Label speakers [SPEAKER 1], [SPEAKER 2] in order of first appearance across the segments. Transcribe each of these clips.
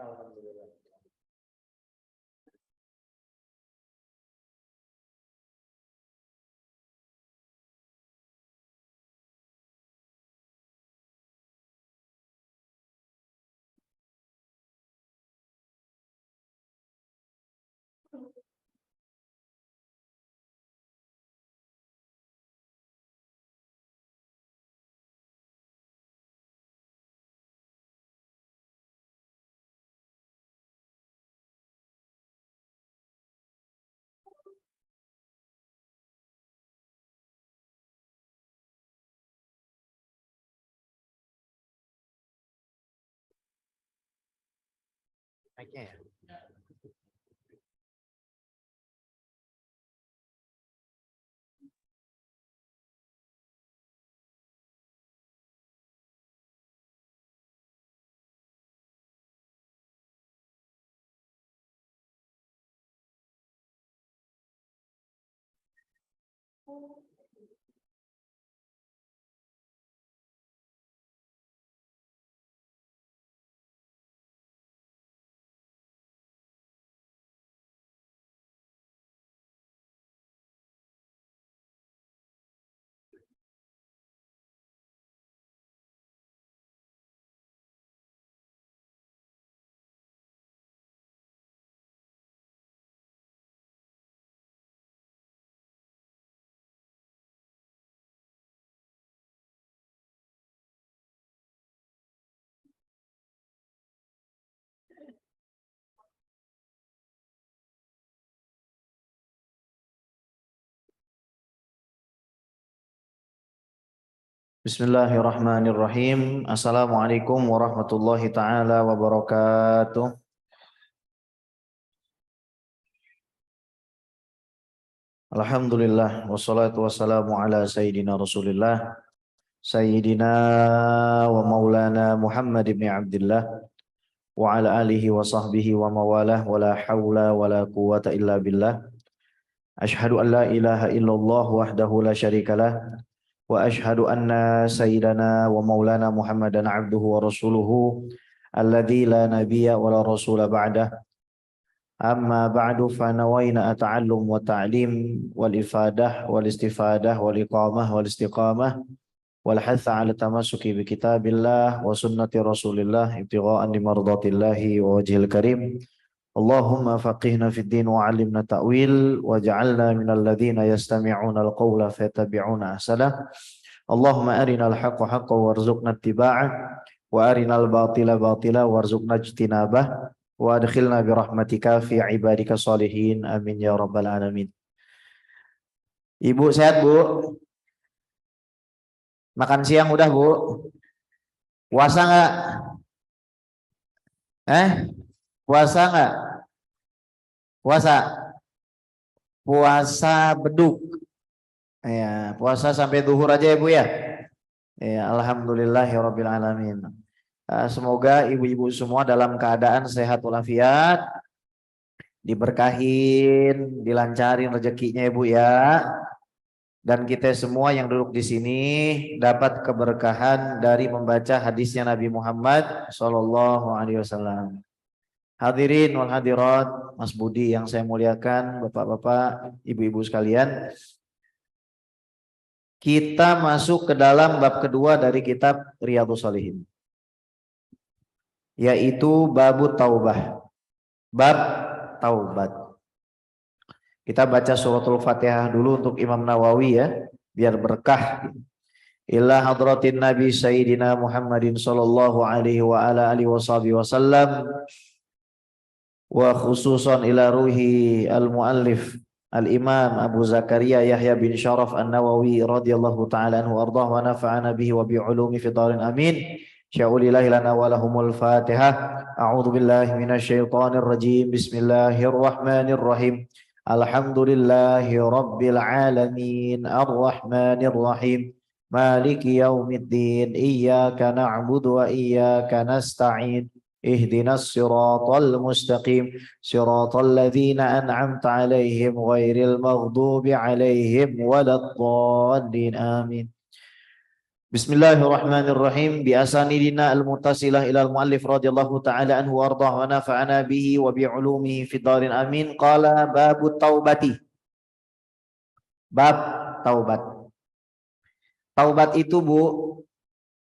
[SPEAKER 1] Alhamdulillah. Mic-nya ya. Bismillahirrahmanirrahim. Assalamualaikum warahmatullahi taala wabarakatuh. Alhamdulillah wassalatu wassalamu ala sayyidina Rasulillah sayyidina wa maulana Muhammad ibn Abdullah wa ala alihi wa sahbihi wa mawalah wa la hawla wa la quwata illa billah. Ashhadu an la ilaha illallah wahdahu la syarikalah wa ashhadu anna sayyidana wa maulana Muhammadan abduhu wa rasuluhu alladzi la nabiyya wa la rasula ba'dah. Amma ba'du fa nawaina ata'allum wa ta'lim wal ifadah wal istifadah wal iqamah wal istiqamah wal hatha 'ala tamassuki bi kitabillah wa sunnati rasulillah ibtigha'an li mardatillahi wa wajhil karim. Allahumma faqihna fid din wa 'allimna ta'wil waj'alna minal ladzina yastami'una al-qawla fayattabi'una ahsanah. Allahumma arinal haqqa haqqan warzuqna ittiba'ah wa arinal batila batila warzuqna ijtinabah wa adkhilna bi rahmatika fi ibadika sholihin amin ya rabbal alamin. Ibu sehat, Bu? Makan siang udah, Bu? Puasa enggak? Puasa nggak? Puasa. Puasa beduk. Ya, puasa sampai duhur aja ya Bu ya. Ya, alhamdulillahirabbil alamin. Semoga ibu-ibu semua dalam keadaan sehat walafiat, diberkahin, dilancarin rezekinya ya Bu ya. Dan kita semua yang duduk di sini dapat keberkahan dari membaca hadisnya Nabi Muhammad Sallallahu Alaihi Wasallam. Hadirin wal hadirat, Mas Budi yang saya muliakan, bapak-bapak, ibu-ibu sekalian. Kita masuk ke dalam bab kedua dari kitab Riyadhus Shalihin, yaitu babut taubah, bab taubat. Kita baca suratul Fatihah dulu untuk Imam Nawawi ya, biar berkah. Ila hadratin Nabi Sayyidina Muhammadin sallallahu alaihi wa ala alihi wasallam, wa khususan ila ruhi al-muallif al-imam Abu Zakaria Yahya bin Sharaf an-Nawawi radhiyallahu ta'ala anhu ardah wa nafa'ana bihi wa bi'ulumi fi dharin amin. Sya'ulillahi lana wa lahumul Fatihah. A'udzu billahi minasyaitonir rajim. Bismillahirrahmanirrahim. Alhamdulillahi rabbil alamin arrahmanir rahim maliki yaumiddin iyyaka na'budu wa iyyaka nasta'in ihdinas siratal mustaqim siratal ladzina an'amta 'alaihim ghairil maghdubi 'alaihim waladdallin amin. Bismillahirrahmanirrahim. Bi asanidina al-muttasilah ila al-muallif radhiyallahu ta'ala anhu warḍah wa nafa'ana bihi wa bi 'ulumihi fid dharin amin. Qala babut taubati. Bab taubat. Taubat itu Bu,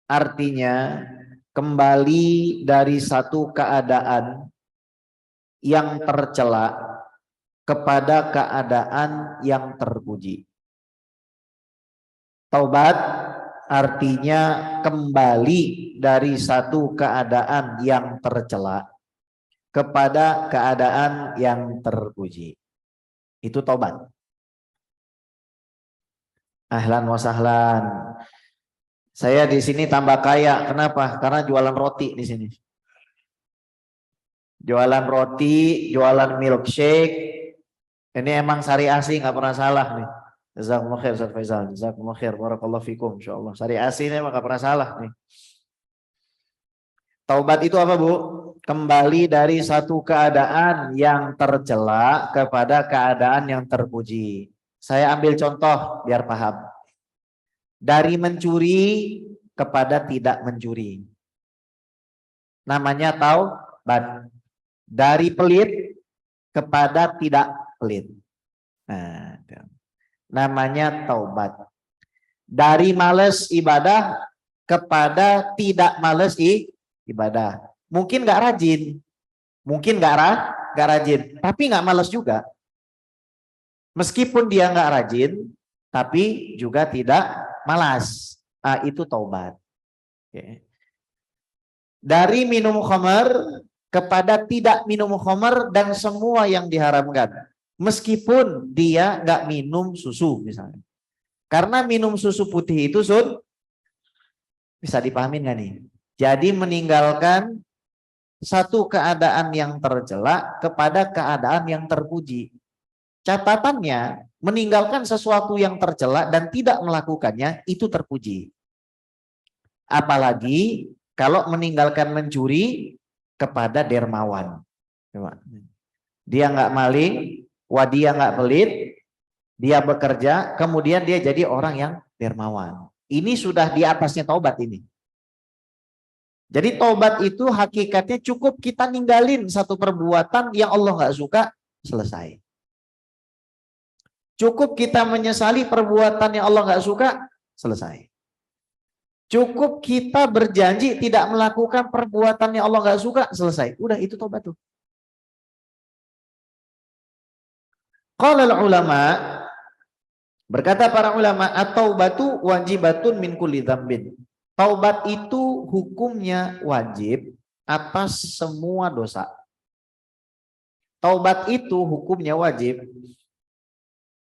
[SPEAKER 1] artinya kembali dari satu keadaan yang tercela kepada keadaan yang terpuji. Taubat artinya kembali dari satu keadaan yang tercela kepada keadaan yang terpuji. Itu taubat. Ahlan wa sahlan. Saya di sini tambah kaya. Kenapa? Karena jualan roti di sini. Jualan roti, jualan milkshake. Ini emang syariah sih, nggak pernah salah nih. Jazakumullah khair Ustaz Faizal. Jazakumullah khair. Barakallahu fikum insyaallah. Syariah sih ini emang nggak pernah salah nih. Taubat itu apa Bu? Kembali dari satu keadaan yang tercela kepada keadaan yang terpuji. Saya ambil contoh biar paham. Dari mencuri kepada tidak mencuri. Namanya taubat. Dari pelit kepada tidak pelit. Nah, namanya taubat. Dari males ibadah kepada tidak males ibadah. Mungkin nggak rajin, mungkin nggak rajin, tapi nggak males juga. Meskipun dia nggak rajin, tapi juga tidak malas. Itu taubat. Oke. Dari minum khamar kepada tidak minum khamar dan semua yang diharamkan. Meskipun dia nggak minum susu misalnya. Karena minum susu putih itu bisa dipahamin nggak nih? Jadi meninggalkan satu keadaan yang tercela kepada keadaan yang terpuji. Catatannya, meninggalkan sesuatu yang tercela dan tidak melakukannya itu terpuji. Apalagi kalau meninggalkan mencuri kepada dermawan. Dia nggak maling, dia nggak pelit, dia bekerja, kemudian dia jadi orang yang dermawan. Ini sudah di atasnya taubat ini. Jadi taubat itu hakikatnya cukup kita ninggalin satu perbuatan yang Allah nggak suka, selesai. Cukup kita menyesali perbuatan yang Allah nggak suka, selesai. Cukup kita berjanji tidak melakukan perbuatan yang Allah nggak suka, selesai. Udah, itu taubat tuh. Qala ulama, berkata para ulama, at-taubatu wajibatun min kulli dzambin. Taubat itu hukumnya wajib atas semua dosa. Taubat itu hukumnya wajib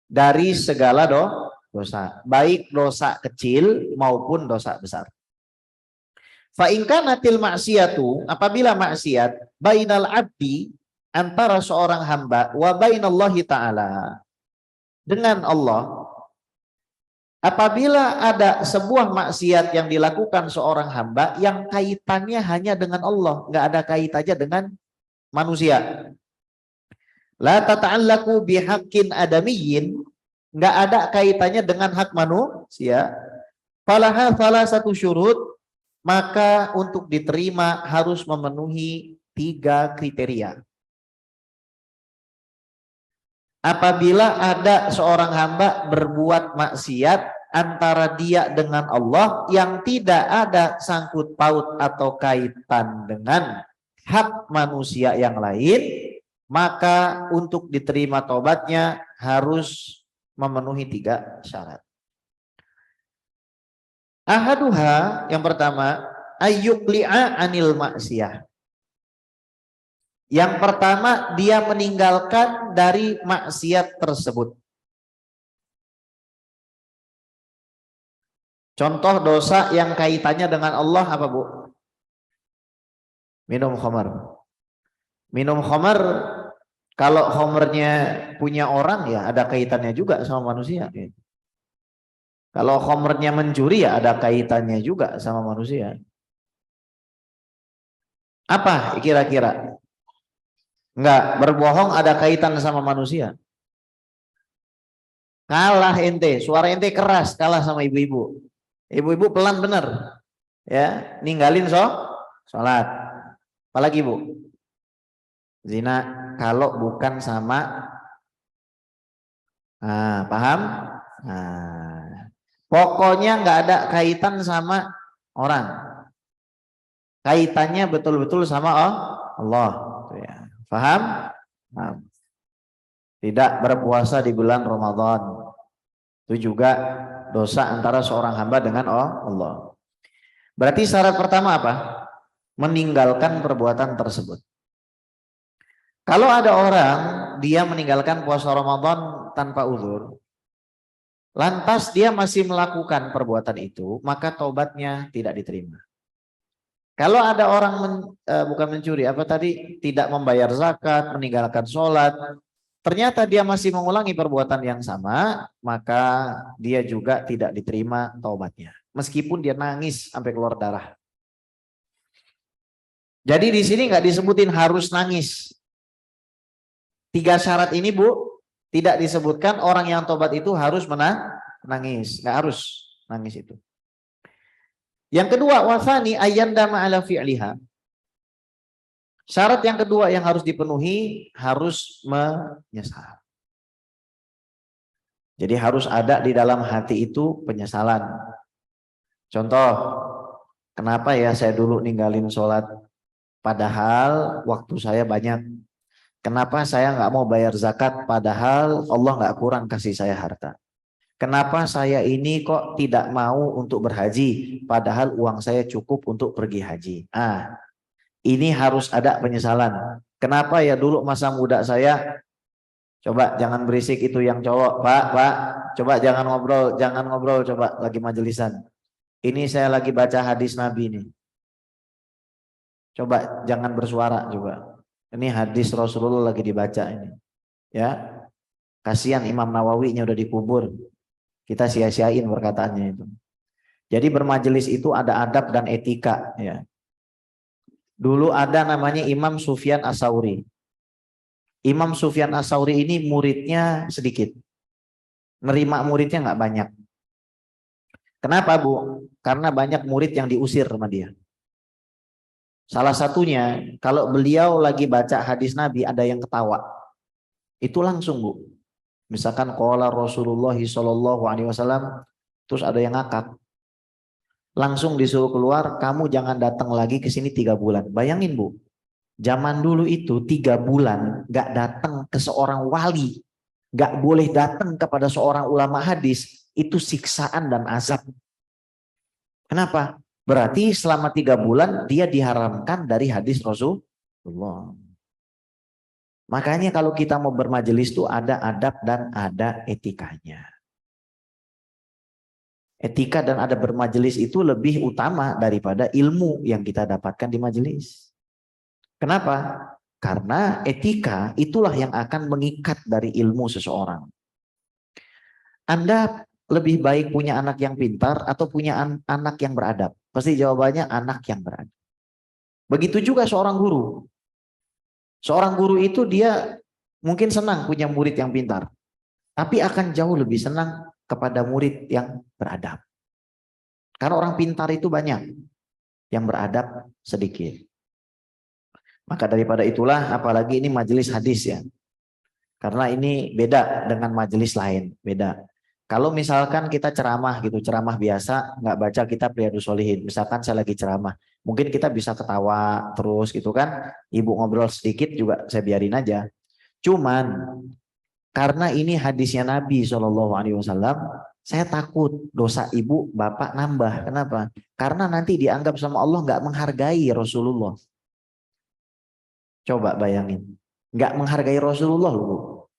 [SPEAKER 1] dari segala dosa, baik dosa kecil maupun dosa besar. Fa in kanatil maksiatu, apabila maksiat bainal abdi, antara seorang hamba, wa bainallahi ta'ala, dengan Allah. Apabila ada sebuah maksiat yang dilakukan seorang hamba yang kaitannya hanya dengan Allah, nggak ada kaitannya dengan manusia. La tata'allaku bihaqqin adamiyyin, nggak ada kaitannya dengan hak manusia. Falaha satu syurut, maka untuk diterima harus memenuhi 3 kriteria. Apabila ada seorang hamba berbuat maksiat antara dia dengan Allah yang tidak ada sangkut paut atau kaitan dengan hak manusia yang lain, maka untuk diterima tobatnya harus memenuhi 3 syarat. Ahaduha, yang pertama, ayyuqli'a anil maksiyah. Yang pertama, dia meninggalkan dari maksiat tersebut. Contoh dosa yang kaitannya dengan Allah apa, Bu? Minum khamar. Minum khamar, kalau khamarnya punya orang ya ada kaitannya juga sama manusia. Kalau khamarnya mencuri ya ada kaitannya juga sama manusia. Apa kira-kira? Enggak, berbohong ada kaitan sama manusia. Kalah ente, suara ente keras, kalah sama ibu-ibu. Ibu-ibu pelan bener. Ya, ninggalin sholat. Apalagi, Bu? Zina kalau bukan sama paham? Pokoknya nggak ada kaitan sama orang. Kaitannya betul-betul sama Allah, ya. Paham? Tidak berpuasa di bulan Ramadan, itu juga dosa antara seorang hamba dengan Allah. Berarti syarat pertama apa? Meninggalkan perbuatan tersebut. Kalau ada orang dia meninggalkan puasa Ramadan tanpa uzur, lantas dia masih melakukan perbuatan itu, maka taubatnya tidak diterima. Kalau ada orang bukan mencuri, apa tadi, tidak membayar zakat, meninggalkan sholat, ternyata dia masih mengulangi perbuatan yang sama, maka dia juga tidak diterima taubatnya. Meskipun dia nangis sampai keluar darah. Jadi di sini nggak disebutin harus nangis. 3 syarat ini, Bu, tidak disebutkan orang yang taubat itu harus menangis. Nggak harus nangis itu. Yang kedua, wasani ayyandama ala fi'liha. Syarat yang kedua yang harus dipenuhi, harus menyesal. Jadi harus ada di dalam hati itu penyesalan. Contoh, kenapa ya saya dulu ninggalin sholat padahal waktu saya banyak? Kenapa saya nggak mau bayar zakat padahal Allah nggak kurang kasih saya harta? Kenapa saya ini kok tidak mau untuk berhaji padahal uang saya cukup untuk pergi haji? Ini harus ada penyesalan. Kenapa ya dulu masa muda saya, coba jangan berisik itu yang cowok, Pak, coba jangan ngobrol, coba lagi majelisan. Ini saya lagi baca hadis Nabi nih. Coba jangan bersuara juga. Ini hadis Rasulullah lagi dibaca ini. Ya. Kasihan Imam Nawawi-nya udah dikubur. Kita sia-siain perkataannya itu. Jadi bermajelis itu ada adab dan etika, ya. Dulu ada namanya Imam Sufyan As-Tsauri. Imam Sufyan As-Tsauri ini muridnya sedikit. Nerima muridnya nggak banyak. Kenapa, Bu? Karena banyak murid yang diusir sama dia. Salah satunya, kalau beliau lagi baca hadis Nabi ada yang ketawa. Itu langsung, Bu. Misalkan qala Rasulullah sallallahu alaihi wasallam, terus ada yang ngakak. Langsung disuruh keluar, kamu jangan datang lagi ke sini 3 bulan. Bayangin, Bu. Zaman dulu itu 3 bulan gak datang ke seorang wali, gak boleh datang kepada seorang ulama hadis, itu siksaan dan azab. Kenapa? Berarti selama 3 bulan dia diharamkan dari hadis Rasulullah. Makanya kalau kita mau bermajelis itu ada adab dan ada etikanya. Etika dan adab bermajelis itu lebih utama daripada ilmu yang kita dapatkan di majelis. Kenapa? Karena etika itulah yang akan mengikat dari ilmu seseorang. Anda lebih baik punya anak yang pintar atau punya anak yang beradab? Pasti jawabannya anak yang beradab. Begitu juga seorang guru. Seorang guru itu dia mungkin senang punya murid yang pintar, tapi akan jauh lebih senang kepada murid yang beradab. Karena orang pintar itu banyak, yang beradab sedikit. Maka daripada itulah, apalagi ini majelis hadis ya. Karena ini beda dengan majelis lain, beda. Kalau misalkan kita ceramah gitu, ceramah biasa, nggak baca kitab Riyadhus Shalihin. Misalkan saya lagi ceramah, mungkin kita bisa ketawa terus gitu kan. Ibu ngobrol sedikit juga saya biarin aja. Cuman karena ini hadisnya Nabi SAW, saya takut dosa ibu bapak nambah. Kenapa? Karena nanti dianggap sama Allah nggak menghargai Rasulullah. Coba bayangin, nggak menghargai Rasulullah loh.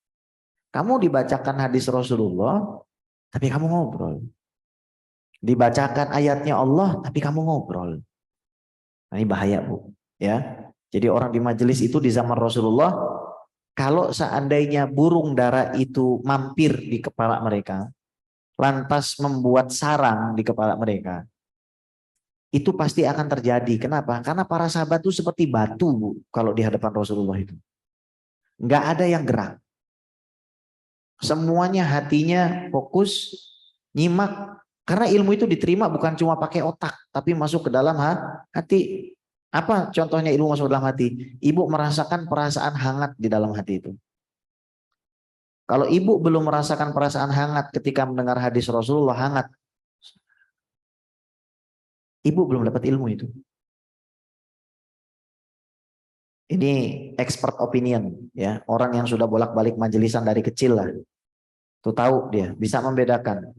[SPEAKER 1] Kamu dibacakan hadis Rasulullah, tapi kamu ngobrol. Dibacakan ayatnya Allah, tapi kamu ngobrol. Nah, ini bahaya Bu. Ya, jadi orang di majelis itu di zaman Rasulullah, kalau seandainya burung dara itu mampir di kepala mereka, lantas membuat sarang di kepala mereka, itu pasti akan terjadi. Kenapa? Karena para sahabat itu seperti batu Bu, kalau di hadapan Rasulullah itu. Nggak ada yang gerak. Semuanya hatinya fokus, nyimak. Karena ilmu itu diterima bukan cuma pakai otak, tapi masuk ke dalam hati. Apa contohnya ilmu masuk ke dalam hati? Ibu merasakan perasaan hangat di dalam hati itu. Kalau ibu belum merasakan perasaan hangat ketika mendengar hadis Rasulullah hangat, ibu belum dapat ilmu itu. Ini expert opinion ya, orang yang sudah bolak-balik majelisan dari kecil lah. Tuh tahu dia, bisa membedakan.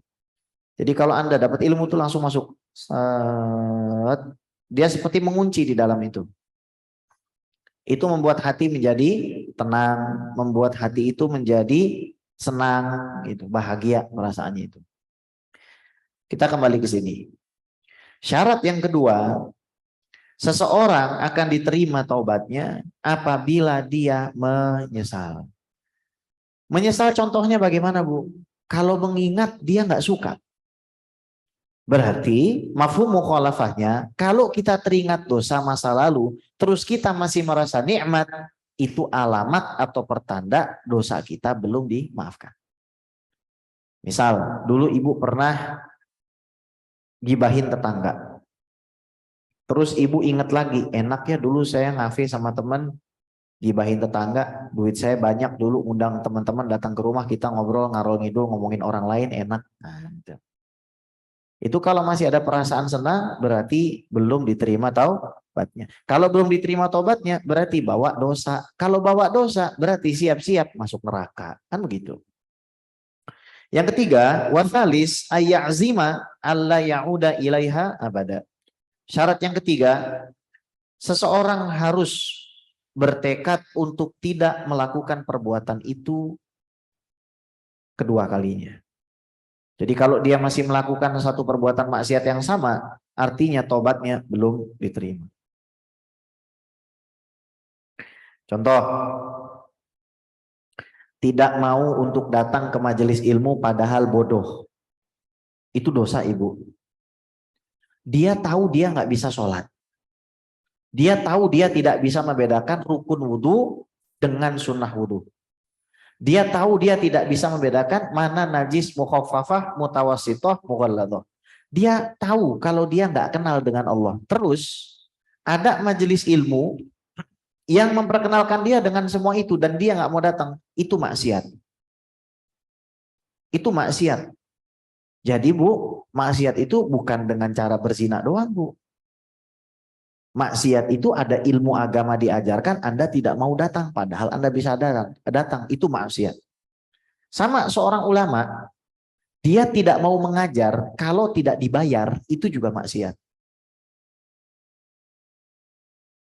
[SPEAKER 1] Jadi kalau Anda dapat ilmu itu langsung masuk. Dia seperti mengunci di dalam itu. Itu membuat hati menjadi tenang, membuat hati itu menjadi senang, gitu, bahagia perasaannya itu. Kita kembali ke sini. Syarat yang kedua, seseorang akan diterima taubatnya apabila dia menyesal. Menyesal contohnya bagaimana Bu? Kalau mengingat dia nggak suka. Berarti mafhum mukhalafahnya, kalau kita teringat dosa masa lalu, terus kita masih merasa nikmat, itu alamat atau pertanda dosa kita belum dimaafkan. Misal, dulu ibu pernah gibahin tetangga. Terus ibu ingat lagi, enaknya dulu saya ngafe sama teman, gibahin tetangga, duit saya banyak dulu, undang teman-teman datang ke rumah, kita ngobrol, ngarol ngidul, ngomongin orang lain, enak. Nah, gitu. Itu kalau masih ada perasaan senang berarti belum diterima taubatnya. Kalau belum diterima taubatnya berarti bawa dosa. Kalau bawa dosa berarti siap-siap masuk neraka. Kan begitu. Yang ketiga, wasalis ayyazima alla ya'uda ilaiha abada. Syarat yang ketiga, seseorang harus bertekad untuk tidak melakukan perbuatan itu kedua kalinya. Jadi kalau dia masih melakukan satu perbuatan maksiat yang sama, artinya tobatnya belum diterima. Contoh, tidak mau untuk datang ke majelis ilmu padahal bodoh. Itu dosa ibu. Dia tahu dia nggak bisa sholat. Dia tahu dia tidak bisa membedakan rukun wudhu dengan sunnah wudhu. Dia tahu dia tidak bisa membedakan mana najis mukhaffafah, mutawassithah, mughalladah. Dia tahu kalau dia nggak kenal dengan Allah. Terus ada majelis ilmu yang memperkenalkan dia dengan semua itu dan dia nggak mau datang. Itu maksiat. Itu maksiat. Jadi Bu, maksiat itu bukan dengan cara berzina doang Bu. Maksiat itu ada ilmu agama diajarkan, Anda tidak mau datang, padahal Anda bisa datang. Itu maksiat. Sama seorang ulama, dia tidak mau mengajar kalau tidak dibayar, itu juga maksiat.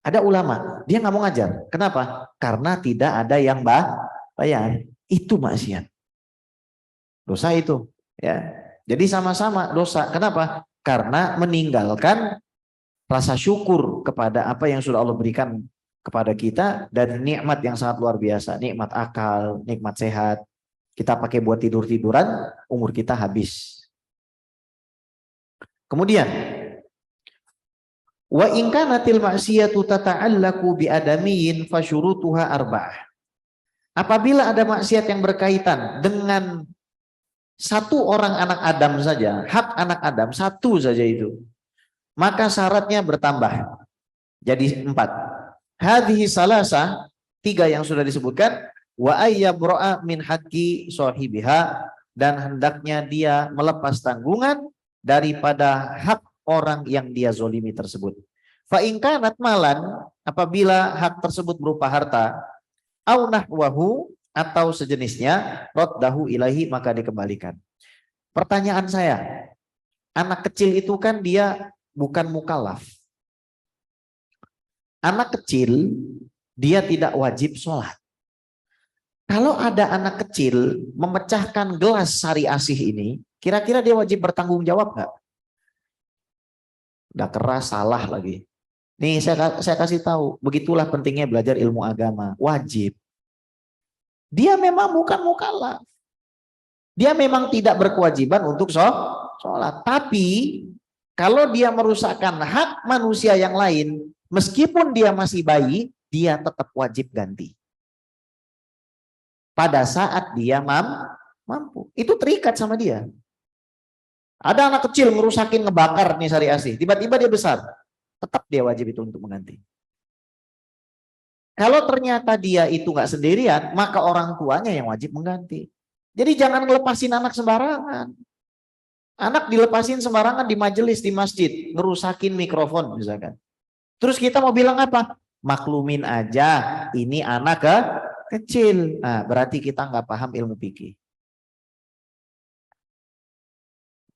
[SPEAKER 1] Ada ulama, dia nggak mau ngajar. Kenapa? Karena tidak ada yang bayar. Itu maksiat. Dosa itu. Ya. Jadi sama-sama dosa. Kenapa? Karena meninggalkan rasa syukur kepada apa yang sudah Allah berikan kepada kita dari nikmat yang sangat luar biasa. Nikmat akal, nikmat sehat. Kita pakai buat tidur-tiduran, umur kita habis. Kemudian, wa in kanatil ma'siyatu tata'allaku bi adamiyin fasyurutuha arba'ah. Apabila ada maksiat yang berkaitan dengan satu orang anak Adam saja, hak anak Adam satu saja itu, maka syaratnya bertambah jadi 4. Hadhihi salasa, 3 yang sudah disebutkan, wa ayyabro'a min haqqi sahibiha, dan hendaknya dia melepas tanggungan daripada hak orang yang dia zolimi tersebut. Fa in kanat malan, apabila hak tersebut berupa harta, au nahwahu, atau sejenisnya, raddahu ilahi, maka dikembalikan. Pertanyaan saya, anak kecil itu kan dia bukan mukallaf. Anak kecil dia tidak wajib sholat. Kalau ada anak kecil memecahkan gelas sari asih ini, kira-kira dia wajib bertanggung jawab nggak? Udah keras, salah lagi. Nih saya kasih tahu, begitulah pentingnya belajar ilmu agama, wajib. Dia memang bukan mukallaf. Dia memang tidak berkewajiban untuk sholat. Tapi kalau dia merusakkan hak manusia yang lain, meskipun dia masih bayi, dia tetap wajib ganti. Pada saat dia mampu. Itu terikat sama dia. Ada anak kecil ngerusakin, ngebakar nih sari asih. Tiba-tiba dia besar. Tetap dia wajib itu untuk mengganti. Kalau ternyata dia itu nggak sendirian, maka orang tuanya yang wajib mengganti. Jadi jangan ngelepasin anak sembarangan. Anak dilepasin sembarangan di majelis, di masjid, ngerusakin mikrofon misalkan. Terus kita mau bilang apa? Maklumin aja, ini anak kecil. Nah, berarti kita nggak paham ilmu fikih.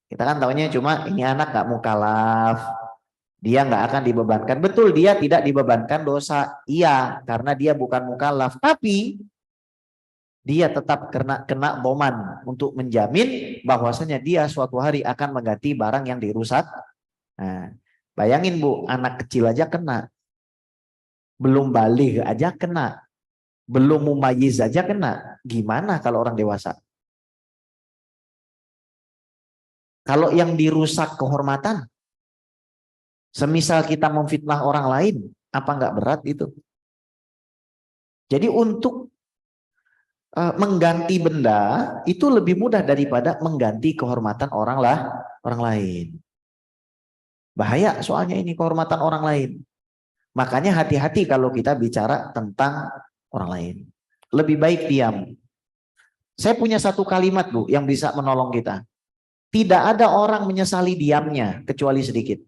[SPEAKER 1] Kita kan taunya cuma ini anak nggak mukallaf. Dia nggak akan dibebankan. Betul, dia tidak dibebankan dosa. Iya, karena dia bukan mukallaf. Tapi dia tetap kena boman untuk menjamin bahwasanya dia suatu hari akan mengganti barang yang dirusak. Nah, bayangin Bu, anak kecil aja kena. Belum balik aja kena. Belum mumayyiz aja kena. Gimana kalau orang dewasa? Kalau yang dirusak kehormatan, semisal kita memfitnah orang lain, apa nggak berat itu? Jadi untuk mengganti benda itu lebih mudah daripada mengganti kehormatan orang lain. Bahaya soalnya ini kehormatan orang lain. Makanya hati-hati kalau kita bicara tentang orang lain. Lebih baik diam. Saya punya satu kalimat Bu yang bisa menolong kita. Tidak ada orang menyesali diamnya kecuali sedikit.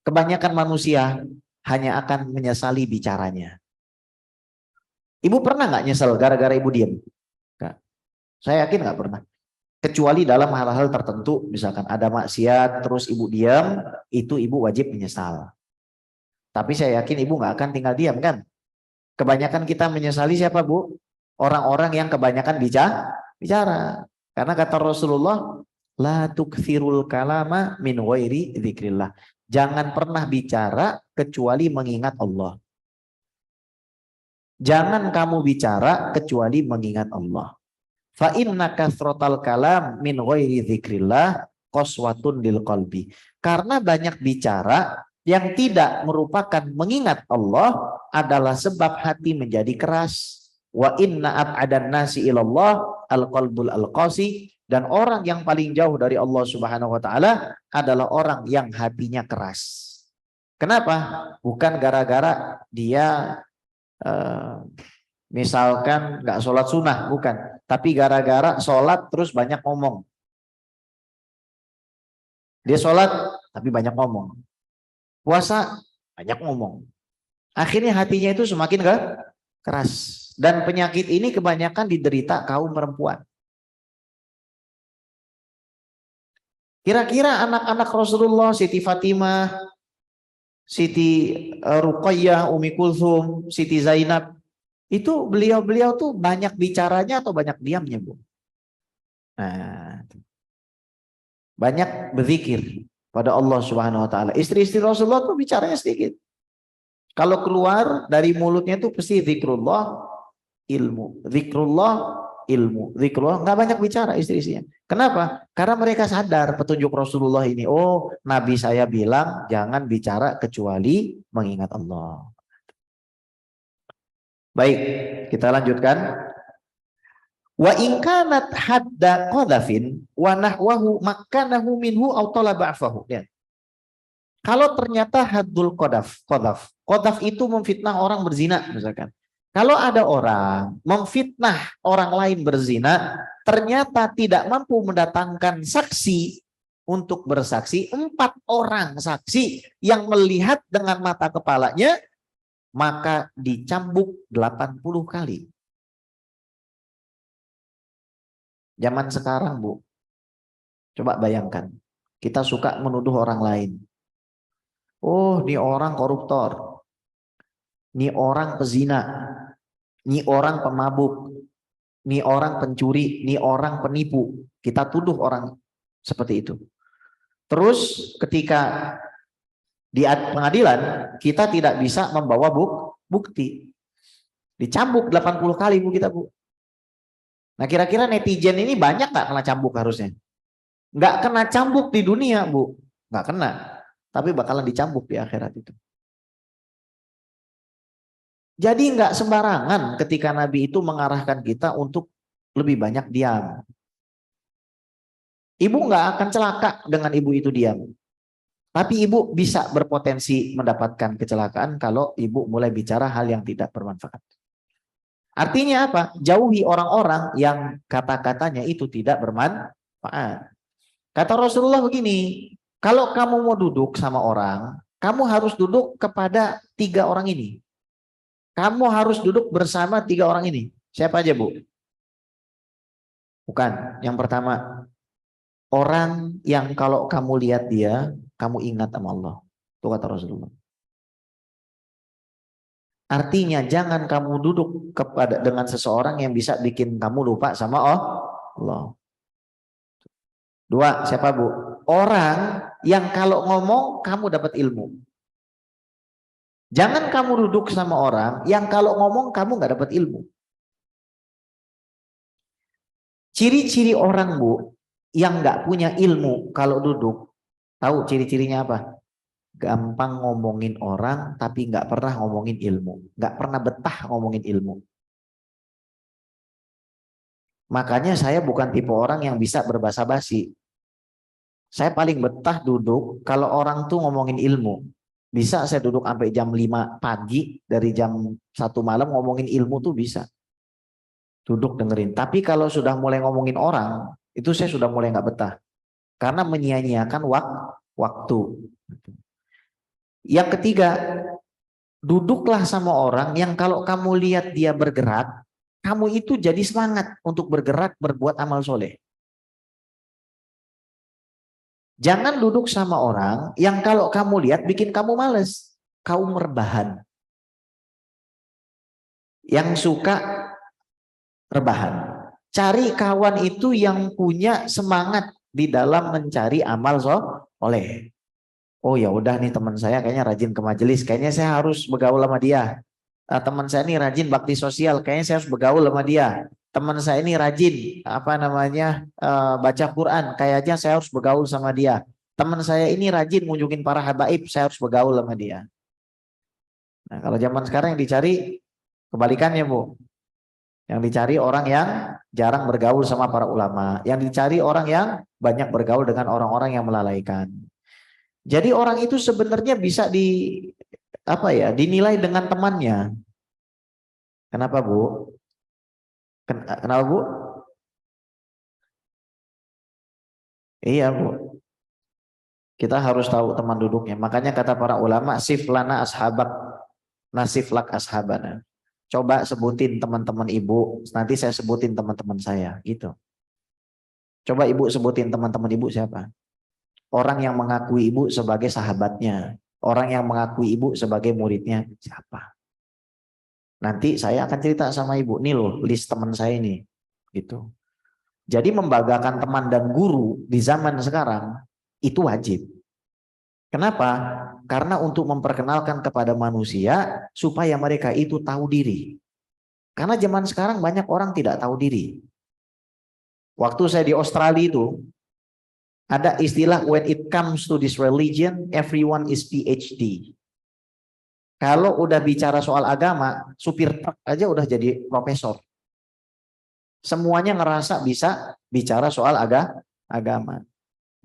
[SPEAKER 1] Kebanyakan manusia hanya akan menyesali bicaranya. Ibu pernah nggak nyesel gara-gara ibu diam? Nggak. Saya yakin nggak pernah. Kecuali dalam hal-hal tertentu, misalkan ada maksiat, terus ibu diam, itu ibu wajib menyesal. Tapi saya yakin ibu nggak akan tinggal diam kan? Kebanyakan kita menyesali siapa Bu? Orang-orang yang kebanyakan bicara. Karena kata Rasulullah, la tukthirul kalama min ghairi dzikrillah. Jangan pernah bicara kecuali mengingat Allah. Jangan kamu bicara kecuali mengingat Allah. Fa inna kathratal kalam min ghairi dzikrillah qaswatun lil qalbi. Karena banyak bicara yang tidak merupakan mengingat Allah adalah sebab hati menjadi keras. Wa inna ab'adan nasi ilallah al-qalbul al-qasi. Dan orang yang paling jauh dari Allah Subhanahu wa taala adalah orang yang hatinya keras. Kenapa? Bukan gara-gara dia misalkan nggak sholat sunnah, bukan. Tapi gara-gara sholat terus banyak ngomong. Dia sholat tapi banyak ngomong. Puasa banyak ngomong. Akhirnya hatinya itu semakin keras. Dan penyakit ini kebanyakan diderita kaum perempuan. Kira-kira anak-anak Rasulullah, Siti Fatimah, Siti Ruqayyah, Umi Kulthum, Siti Zainab, itu beliau-beliau tuh banyak bicaranya atau banyak diamnya Bu? Nah, banyak berzikir pada Allah Subhanahu wa taala. Istri-istri Rasulullah tuh bicaranya sedikit. Kalau keluar dari mulutnya itu pasti zikrullah, ilmu, zikrullah, ilmu, zikrullah, nggak banyak bicara istri-istrinya. Kenapa? Karena mereka sadar petunjuk Rasulullah ini. Oh, Nabi saya bilang jangan bicara kecuali mengingat Allah. Baik, kita lanjutkan. Wa in kanat hadda qadhafin wa nahwahu makkanahu minhu aw talaba afahu. Ya. Kalau ternyata haddul qadhaf itu memfitnah orang berzina misalkan. Kalau ada orang memfitnah orang lain berzina, ternyata tidak mampu mendatangkan saksi untuk bersaksi, 4 orang saksi yang melihat dengan mata kepalanya, maka dicambuk 80 kali. Zaman sekarang, Bu, coba bayangkan, kita suka menuduh orang lain. Oh, ini orang koruptor, ini orang pezina, ini orang pemabuk, ini orang pencuri, ini orang penipu. Kita tuduh orang seperti itu. Terus ketika di pengadilan, kita tidak bisa membawa bukti. Dicambuk 80 kali, Bu, kita, Bu. Nah, kira-kira netizen ini banyak nggak kena cambuk harusnya? Nggak kena cambuk di dunia, Bu. Nggak kena. Tapi bakalan dicambuk di akhirat itu. Jadi nggak sembarangan ketika Nabi itu mengarahkan kita untuk lebih banyak diam. Ibu nggak akan celaka dengan ibu itu diam. Tapi ibu bisa berpotensi mendapatkan kecelakaan kalau ibu mulai bicara hal yang tidak bermanfaat. Artinya apa? Jauhi orang-orang yang kata-katanya itu tidak bermanfaat. Kata Rasulullah begini, kalau kamu mau duduk sama orang, kamu harus duduk kepada 3 orang ini. Kamu harus duduk bersama 3 orang ini. Siapa aja, Bu? Bukan. Yang pertama, orang yang kalau kamu lihat dia, kamu ingat sama Allah. Itu kata Rasulullah. Artinya jangan kamu duduk dengan seseorang yang bisa bikin kamu lupa sama Allah. 2, siapa, Bu? Orang yang kalau ngomong kamu dapat ilmu. Jangan kamu duduk sama orang yang kalau ngomong kamu nggak dapat ilmu. Ciri-ciri orang, Bu, yang nggak punya ilmu kalau duduk, tahu ciri-cirinya apa? Gampang ngomongin orang tapi nggak pernah ngomongin ilmu, nggak pernah betah ngomongin ilmu. Makanya saya bukan tipe orang yang bisa berbahasa basi. Saya paling betah duduk kalau orang tuh ngomongin ilmu. Bisa saya duduk sampai jam 5 pagi, dari jam 1 malam ngomongin ilmu tuh bisa. Duduk dengerin. Tapi kalau sudah mulai ngomongin orang, itu saya sudah mulai nggak betah. Karena menyia-nyiakan waktu. Yang ketiga, duduklah sama orang yang kalau kamu lihat dia bergerak, kamu itu jadi semangat untuk bergerak berbuat amal soleh. Jangan duduk sama orang yang kalau kamu lihat bikin kamu males, kaum rebahan. Yang suka rebahan. Cari kawan itu yang punya semangat di dalam mencari amal soleh. Oh ya udah nih, teman saya kayaknya rajin ke majelis, kayaknya saya harus bergaul sama dia. Teman saya ini rajin bakti sosial, kayaknya saya harus bergaul sama dia. Teman saya ini rajin baca Quran, kayaknya saya harus bergaul sama dia. Teman saya ini rajin ngunjungin para habaib, saya harus bergaul sama dia. Nah, kalau zaman sekarang yang dicari kebalikannya, Bu. Yang dicari orang yang jarang bergaul sama para ulama, yang dicari orang yang banyak bergaul dengan orang-orang yang melalaikan. Jadi orang itu sebenarnya bisa dinilai dengan temannya. Kenapa, Bu? Kenapa, Bu? Iya, Bu. Kita harus tahu teman duduknya. Makanya kata para ulama, siflana ashabak, nasiflak ashabana. Coba sebutin teman-teman ibu, nanti saya sebutin teman-teman saya, gitu. Coba ibu sebutin teman-teman ibu siapa? Orang yang mengakui ibu sebagai sahabatnya, orang yang mengakui ibu sebagai muridnya siapa? Nanti saya akan cerita sama ibu, nih loh list teman saya ini, gitu. Jadi membanggakan teman dan guru di zaman sekarang itu wajib. Kenapa? Karena untuk memperkenalkan kepada manusia supaya mereka itu tahu diri. Karena zaman sekarang banyak orang tidak tahu diri. Waktu saya di Australia itu ada istilah when it comes to this religion everyone is PhD. Kalau udah bicara soal agama, supir truk aja udah jadi profesor. Semuanya ngerasa bisa bicara soal agama.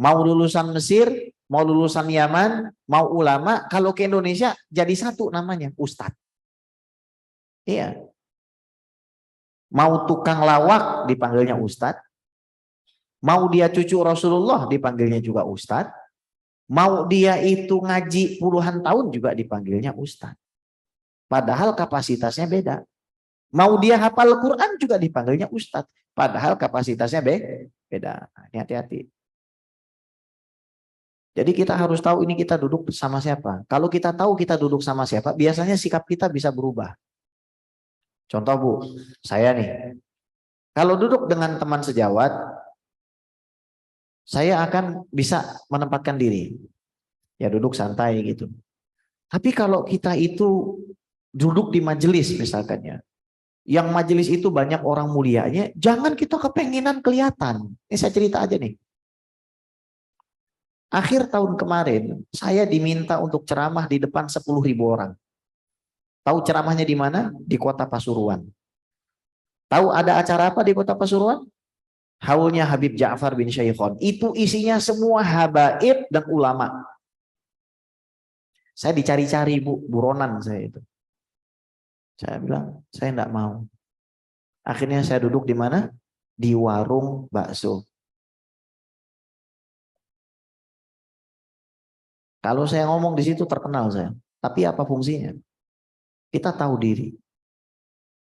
[SPEAKER 1] Mau lulusan Mesir, mau lulusan Yaman, mau ulama, kalau ke Indonesia jadi satu namanya, Ustadz. Iya. Mau tukang lawak dipanggilnya Ustadz. Mau dia cucu Rasulullah dipanggilnya juga Ustadz. Mau dia itu ngaji puluhan tahun juga dipanggilnya Ustadz. Padahal kapasitasnya beda. Mau dia hafal Quran juga dipanggilnya Ustadz. Padahal kapasitasnya beda. Ini hati-hati. Jadi kita harus tahu ini kita duduk sama siapa. Kalau kita tahu kita duduk sama siapa, biasanya sikap kita bisa berubah. Contoh Bu, saya nih. Kalau duduk dengan teman sejawat, saya akan bisa menempatkan diri. Ya duduk santai gitu. Tapi kalau kita itu duduk di majelis misalkan ya, yang majelis itu banyak orang mulianya, jangan kita kepenginan kelihatan. Ini saya cerita aja nih. Akhir tahun kemarin, saya diminta untuk ceramah di depan 10.000 orang. Tahu ceramahnya di mana? Di kota Pasuruan. Tahu ada acara apa di kota Pasuruan? Haulnya Habib Ja'far bin Syaikhon. Itu isinya semua habaib dan ulama. Saya dicari-cari Bu, buronan saya itu. Saya bilang, saya enggak mau. Akhirnya saya duduk di mana? Di warung bakso. Kalau saya ngomong di situ terkenal saya. Tapi apa fungsinya? Kita tahu diri.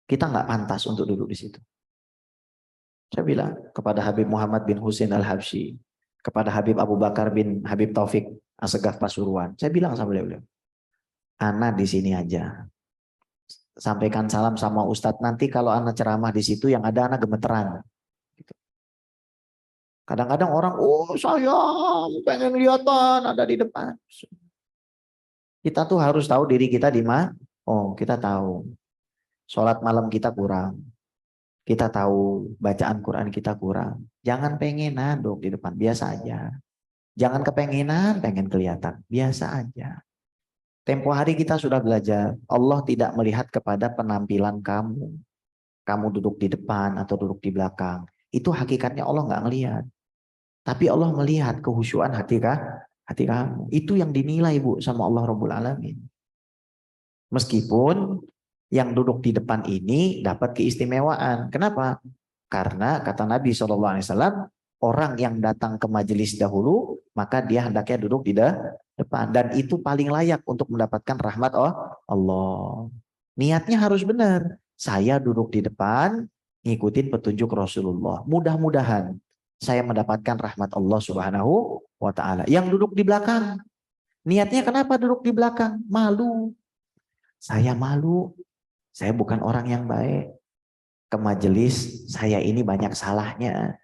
[SPEAKER 1] Kita nggak pantas untuk duduk di situ. Saya bilang kepada Habib Muhammad bin Husain Al-Habsyi, kepada Habib Abu Bakar bin Habib Taufik Assegaf Pasuruan. Saya bilang sama beliau, Ana di sini aja. Sampaikan salam sama Ustadz. Nanti kalau Ana ceramah di situ yang ada Ana gemeteran. Kadang-kadang orang, oh saya pengen lihatan ada di depan. Kita tuh harus tahu diri kita di mana. Oh kita tahu. Sholat malam kita kurang. Kita tahu bacaan Quran kita kurang. Jangan pengenan dong di depan. Biasa aja. Jangan kepengenan pengen kelihatan. Biasa aja. Tempo hari kita sudah belajar. Allah tidak melihat kepada penampilan kamu. Kamu duduk di depan atau duduk di belakang. Itu hakikatnya Allah nggak ngelihat. Tapi Allah melihat kehusyuan hati kamu. Itu yang dinilai Bu sama Allah Rabbul Alamin. Meskipun yang duduk di depan ini dapat keistimewaan. Kenapa? Karena kata Nabi SAW, orang yang datang ke majelis dahulu, maka dia hendaknya duduk di depan. Dan itu paling layak untuk mendapatkan rahmat Allah. Niatnya harus benar. Saya duduk di depan, ngikutin petunjuk Rasulullah. Mudah-mudahan saya mendapatkan rahmat Allah Subhanahu wa Ta'ala. Yang duduk di belakang, niatnya kenapa duduk di belakang? Malu. Saya malu. Saya bukan orang yang baik. Ke majelis, saya ini banyak salahnya.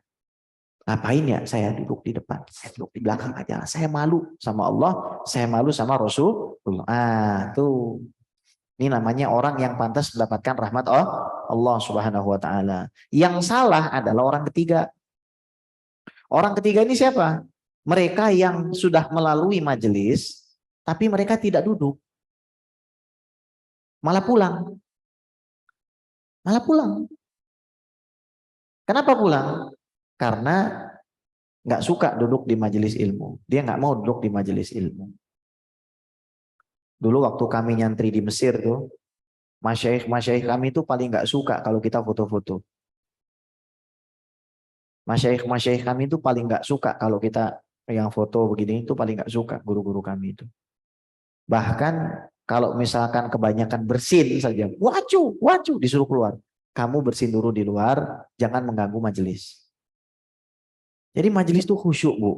[SPEAKER 1] Ngapain ya saya duduk di depan? Saya duduk di belakang aja. Saya malu sama Allah, saya malu sama Rasulullah. Tuh. Ini namanya orang yang pantas mendapatkan rahmat Allah Subhanahu wa Ta'ala. Yang salah adalah orang ketiga. Orang ketiga ini siapa? Mereka yang sudah melalui majelis, tapi mereka tidak duduk. Malah pulang. Malah pulang. Kenapa pulang? Karena nggak suka duduk di majelis ilmu. Dia nggak mau duduk di majelis ilmu. Dulu waktu kami nyantri di Mesir tuh, masyaikh kami tuh paling nggak suka kalau kita foto-foto. Masyaikh kami itu paling nggak suka kalau kita yang foto begini, itu paling nggak suka guru-guru kami itu. Bahkan kalau misalkan kebanyakan bersin saja, wacu disuruh keluar. Kamu bersin dulu di luar, jangan mengganggu majelis. Jadi majelis itu khusyuk Bu.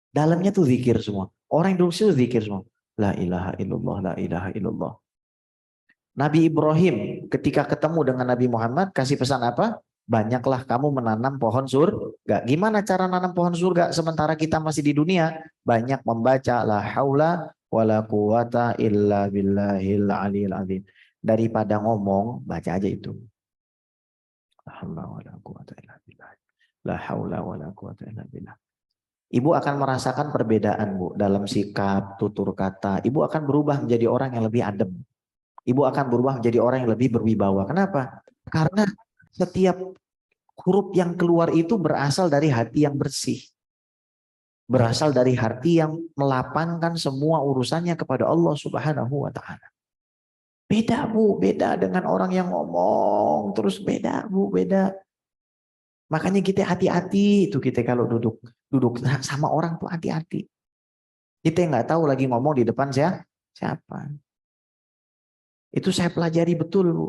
[SPEAKER 1] Dalamnya tuh zikir semua. Orang yang duduk situ zikir semua. La ilaha illallah, la ilaha illallah. Nabi Ibrahim ketika ketemu dengan Nabi Muhammad kasih pesan apa? banyaklah kamu menanam pohon surga. Gimana cara nanam pohon surga sementara kita masih di dunia? Banyak membaca la haula wala quwata illa billahil aliyil azim. Daripada ngomong, baca aja itu. La haula wala quwata illa billah. La haula wala quwata illa billah. Ibu akan merasakan perbedaan, Bu, dalam sikap, tutur kata. Ibu akan berubah menjadi orang yang lebih adem. Ibu akan berubah menjadi orang yang lebih berwibawa. Kenapa? Karena setiap huruf yang keluar itu berasal dari hati yang bersih. Berasal dari hati yang melapangkan semua urusannya kepada Allah Subhanahu wa taala. Beda, Bu, beda dengan orang yang ngomong terus, beda, Bu, beda. Makanya kita hati-hati itu, kita kalau duduk sama orang tuh hati-hati. Kita nggak tahu lagi ngomong di depan siapa. Itu saya pelajari betul, Bu.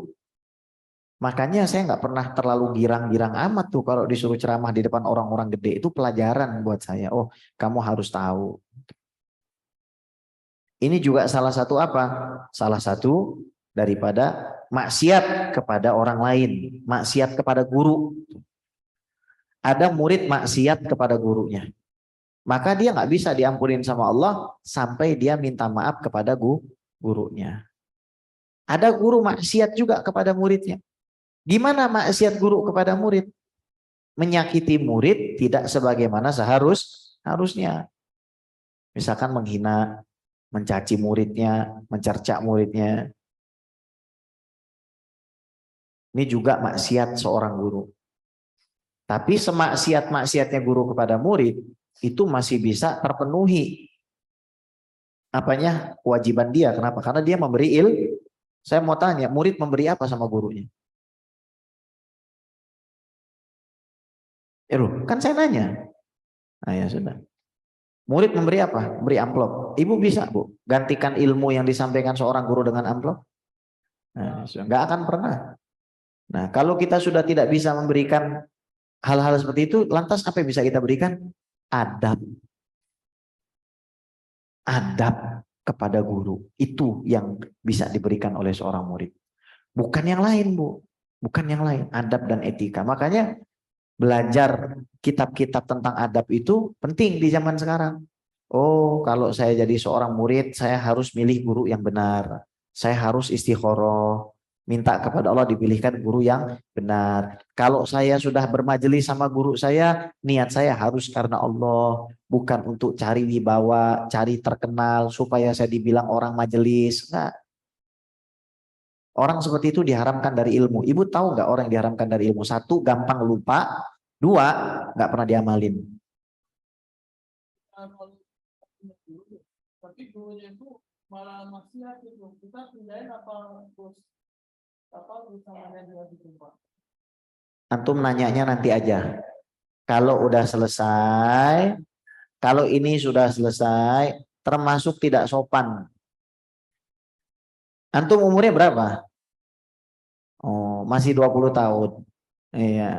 [SPEAKER 1] Makanya saya nggak pernah terlalu girang-girang amat tuh kalau disuruh ceramah di depan orang-orang gede. Itu pelajaran buat saya. Oh, kamu harus tahu. Ini juga salah satu apa? Salah satu daripada maksiat kepada orang lain. Maksiat kepada guru. Ada murid maksiat kepada gurunya. Maka dia nggak bisa diampunin sama Allah sampai dia minta maaf kepada gurunya. Ada guru maksiat juga kepada muridnya. Gimana maksiat guru kepada murid? Menyakiti murid tidak sebagaimana harusnya. Misalkan menghina, mencaci muridnya, mencerca muridnya. Ini juga maksiat seorang guru. Tapi semaksiat-maksiatnya guru kepada murid itu masih bisa terpenuhi apanya? Kewajiban dia. Kenapa? Karena dia memberi ilmu. Saya mau tanya, murid memberi apa sama gurunya? Kan saya nanya. Nah, ya sudah. Murid memberi apa? Beri amplop. Ibu bisa, Bu, gantikan ilmu yang disampaikan seorang guru dengan amplop? Nah, nggak akan pernah. Nah, kalau kita sudah tidak bisa memberikan hal-hal seperti itu, lantas apa yang bisa kita berikan? Adab. Adab kepada guru. Itu yang bisa diberikan oleh seorang murid. Bukan yang lain, Bu. Bukan yang lain. Adab dan etika. Makanya belajar kitab-kitab tentang adab itu penting di zaman sekarang. Oh, kalau saya jadi seorang murid, saya harus milih guru yang benar. Saya harus istikharah, minta kepada Allah dipilihkan guru yang benar. Kalau saya sudah bermajelis sama guru saya, niat saya harus karena Allah, bukan untuk cari wibawa, cari terkenal supaya saya dibilang orang majelis. Enggak. Orang seperti itu diharamkan dari ilmu. Ibu tahu nggak orang yang diharamkan dari ilmu? Satu, gampang lupa. Dua, nggak pernah diamalin. Tapi gurunya itu malah maksiat itu. Kita pindahin apa usahanya dia gitu, Pak? Antum nanyanya nanti aja. Kalau udah selesai, kalau ini sudah selesai, termasuk tidak sopan. Antum umurnya berapa? Oh, masih 20 tahun. Iya.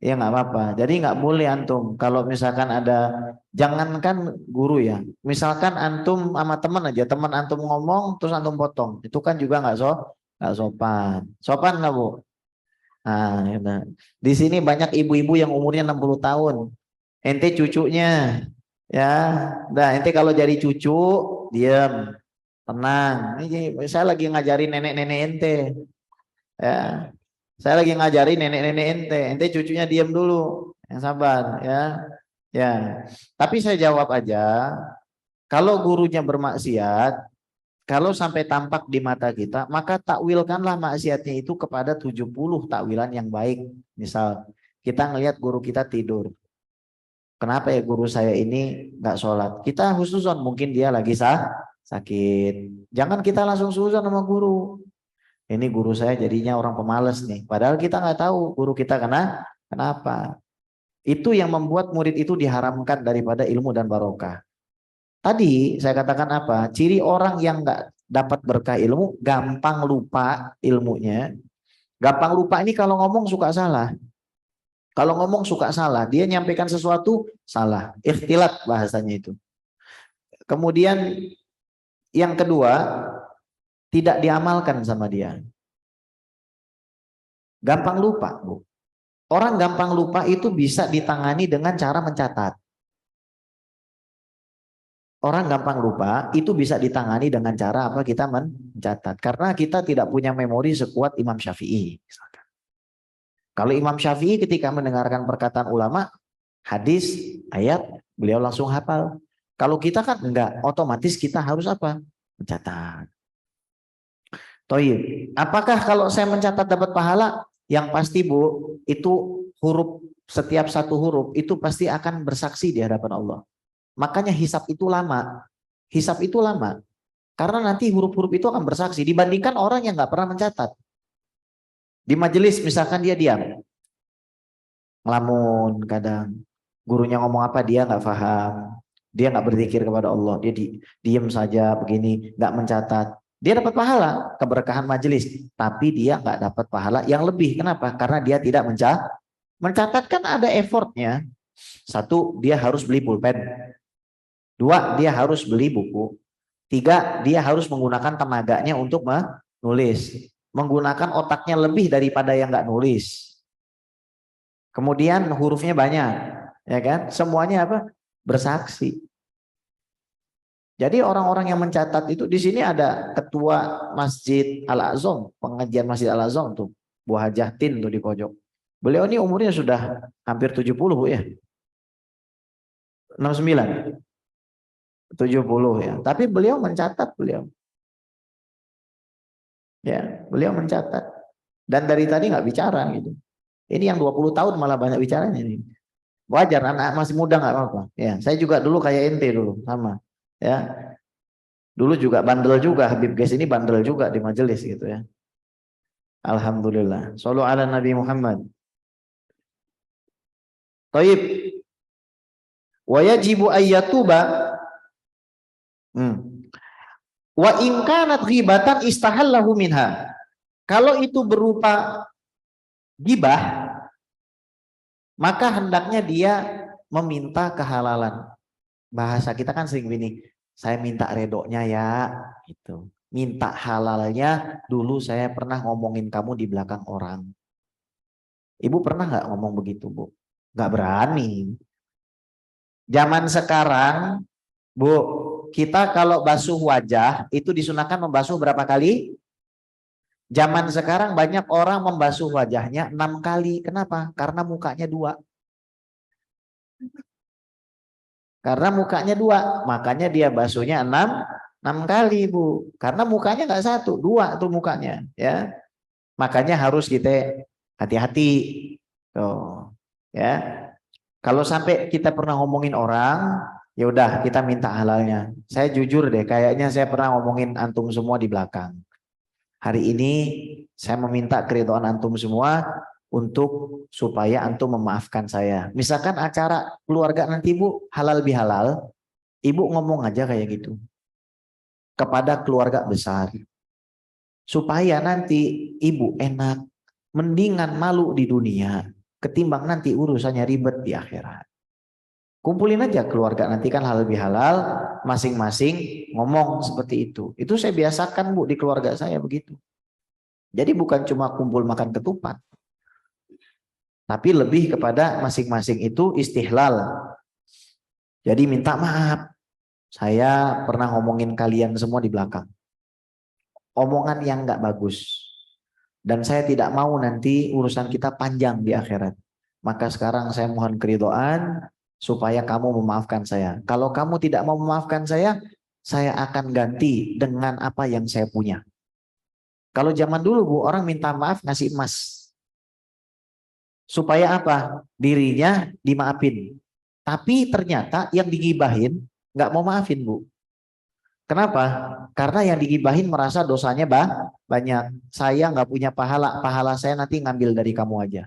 [SPEAKER 1] Ya nggak apa-apa. Jadi nggak boleh antum. Kalau misalkan ada, jangankan guru ya. Misalkan antum sama teman aja, teman antum ngomong terus antum potong. Itu kan juga nggak sopan. Sopan nggak, Bu? Nah, ya. Di sini banyak ibu-ibu yang umurnya 60 tahun. Ente cucunya, ya. Nah, ente kalau jadi cucu, diam, tenang. Ini saya lagi ngajarin nenek-nenek ente. Ya, saya lagi ngajarin nenek-nenek ente cucunya diam dulu, yang sabar, ya, ya. Tapi saya jawab aja, kalau gurunya bermaksiat, kalau sampai tampak di mata kita, maka takwilkanlah maksiatnya itu kepada 70 takwilan yang baik. Misal, kita ngelihat guru kita tidur. Kenapa ya guru saya ini nggak sholat? Kita khususon, mungkin dia lagi sakit. Jangan kita langsung suuzon sama guru. Ini guru saya jadinya orang pemalas nih. Padahal kita nggak tahu guru kita kenapa. Itu yang membuat murid itu diharamkan daripada ilmu dan barokah. Tadi saya katakan apa? Ciri orang yang nggak dapat berkah ilmu, gampang lupa ilmunya. Gampang lupa ini kalau ngomong suka salah. Kalau ngomong suka salah, dia nyampaikan sesuatu salah. Ikhtilat bahasanya itu. Kemudian yang kedua, tidak diamalkan sama dia. Gampang lupa, Bu. Orang gampang lupa itu bisa ditangani dengan cara mencatat. Orang gampang lupa itu bisa ditangani dengan cara apa? Kita mencatat. Karena kita tidak punya memori sekuat Imam Syafi'i. Kalau Imam Syafi'i ketika mendengarkan perkataan ulama, hadis, ayat, beliau langsung hafal. Kalau kita kan enggak, otomatis kita harus apa? Mencatat. Toib. Apakah kalau saya mencatat dapat pahala? Yang pasti Bu, itu huruf, setiap satu huruf itu pasti akan bersaksi di hadapan Allah. Makanya hisab itu lama. Hisab itu lama. Karena nanti huruf-huruf itu akan bersaksi. Dibandingkan orang yang nggak pernah mencatat. Di majelis misalkan dia diam. Ngelamun kadang. Gurunya ngomong apa dia nggak paham. Dia nggak berzikir kepada Allah. Dia diem saja begini. Nggak mencatat. Dia dapat pahala. Keberkahan majelis. Tapi dia nggak dapat pahala yang lebih. Kenapa? Karena dia tidak mencatat. Mencatat kan ada effortnya. Satu, dia harus beli pulpen. Dua, dia harus beli buku. Tiga, dia harus menggunakan tenaganya untuk menulis. Menggunakan otaknya lebih daripada yang nggak nulis. Kemudian hurufnya banyak. Ya kan? Semuanya apa? Bersaksi. Jadi orang-orang yang mencatat itu, di sini ada ketua Masjid Al-Azam, pengajian Masjid Al-Azam tuh. Bu Hajah Tin tuh di pojok. Beliau ini umurnya sudah hampir 70 Bu ya. 69. 70 ya. Tapi beliau mencatat beliau. Ya, beliau mencatat. Dan dari tadi nggak bicara gitu. Ini yang 20 tahun malah banyak bicaranya ini. Wajar, anak masih muda nggak apa-apa. Ya, saya juga dulu kayak ente dulu sama. Ya, dulu juga bandel juga. Habib Ges ini bandel juga di majelis gitu ya. Alhamdulillah. Shallu ala Nabi Muhammad. Taib. Wa yajibu ayyatuba. Wa in kanat ghibatan istahallahu minha. Kalau itu berupa gibah, maka hendaknya dia meminta kehalalan. Bahasa kita kan sering gini, saya minta redonya ya, gitu. Minta halalnya, dulu saya pernah ngomongin kamu di belakang orang. Ibu pernah nggak ngomong begitu, Bu? Nggak berani. Zaman sekarang, Bu, kita kalau basuh wajah, itu disunahkan membasuh berapa kali? Zaman sekarang banyak orang membasuh wajahnya 6 kali. Kenapa? Karena mukanya 2. Karena mukanya 2. Makanya dia basuhnya 6 kali Bu. Karena mukanya nggak 1, 2 tuh mukanya. Ya, makanya harus kita hati-hati. Tuh, ya. Kalau sampai kita pernah ngomongin orang, ya udah kita minta halalnya. Saya jujur deh, kayaknya saya pernah ngomongin antum semua di belakang. Hari ini saya meminta keridhaan antum semua untuk supaya antum memaafkan saya. Misalkan acara keluarga nanti Bu halal bihalal, Ibu ngomong aja kayak gitu kepada keluarga besar. Supaya nanti Ibu enak, mendingan malu di dunia ketimbang nanti urusannya ribet di akhirat. Kumpulin aja keluarga nanti kan halal bihalal, masing-masing ngomong seperti itu. Itu saya biasakan Bu di keluarga saya begitu. Jadi bukan cuma kumpul makan ketupat. Tapi lebih kepada masing-masing itu istihlal. Jadi minta maaf. Saya pernah ngomongin kalian semua di belakang. Omongan yang nggak bagus. Dan saya tidak mau nanti urusan kita panjang di akhirat. Maka sekarang saya mohon keridhaan supaya kamu memaafkan saya. Kalau kamu tidak mau memaafkan saya akan ganti dengan apa yang saya punya. Kalau zaman dulu Bu, orang minta maaf ngasih emas. Supaya apa? Dirinya dimaafin. Tapi ternyata yang digibahin nggak mau maafin Bu. Kenapa? Karena yang digibahin merasa dosanya banyak. Saya nggak punya pahala. Pahala saya nanti ngambil dari kamu aja.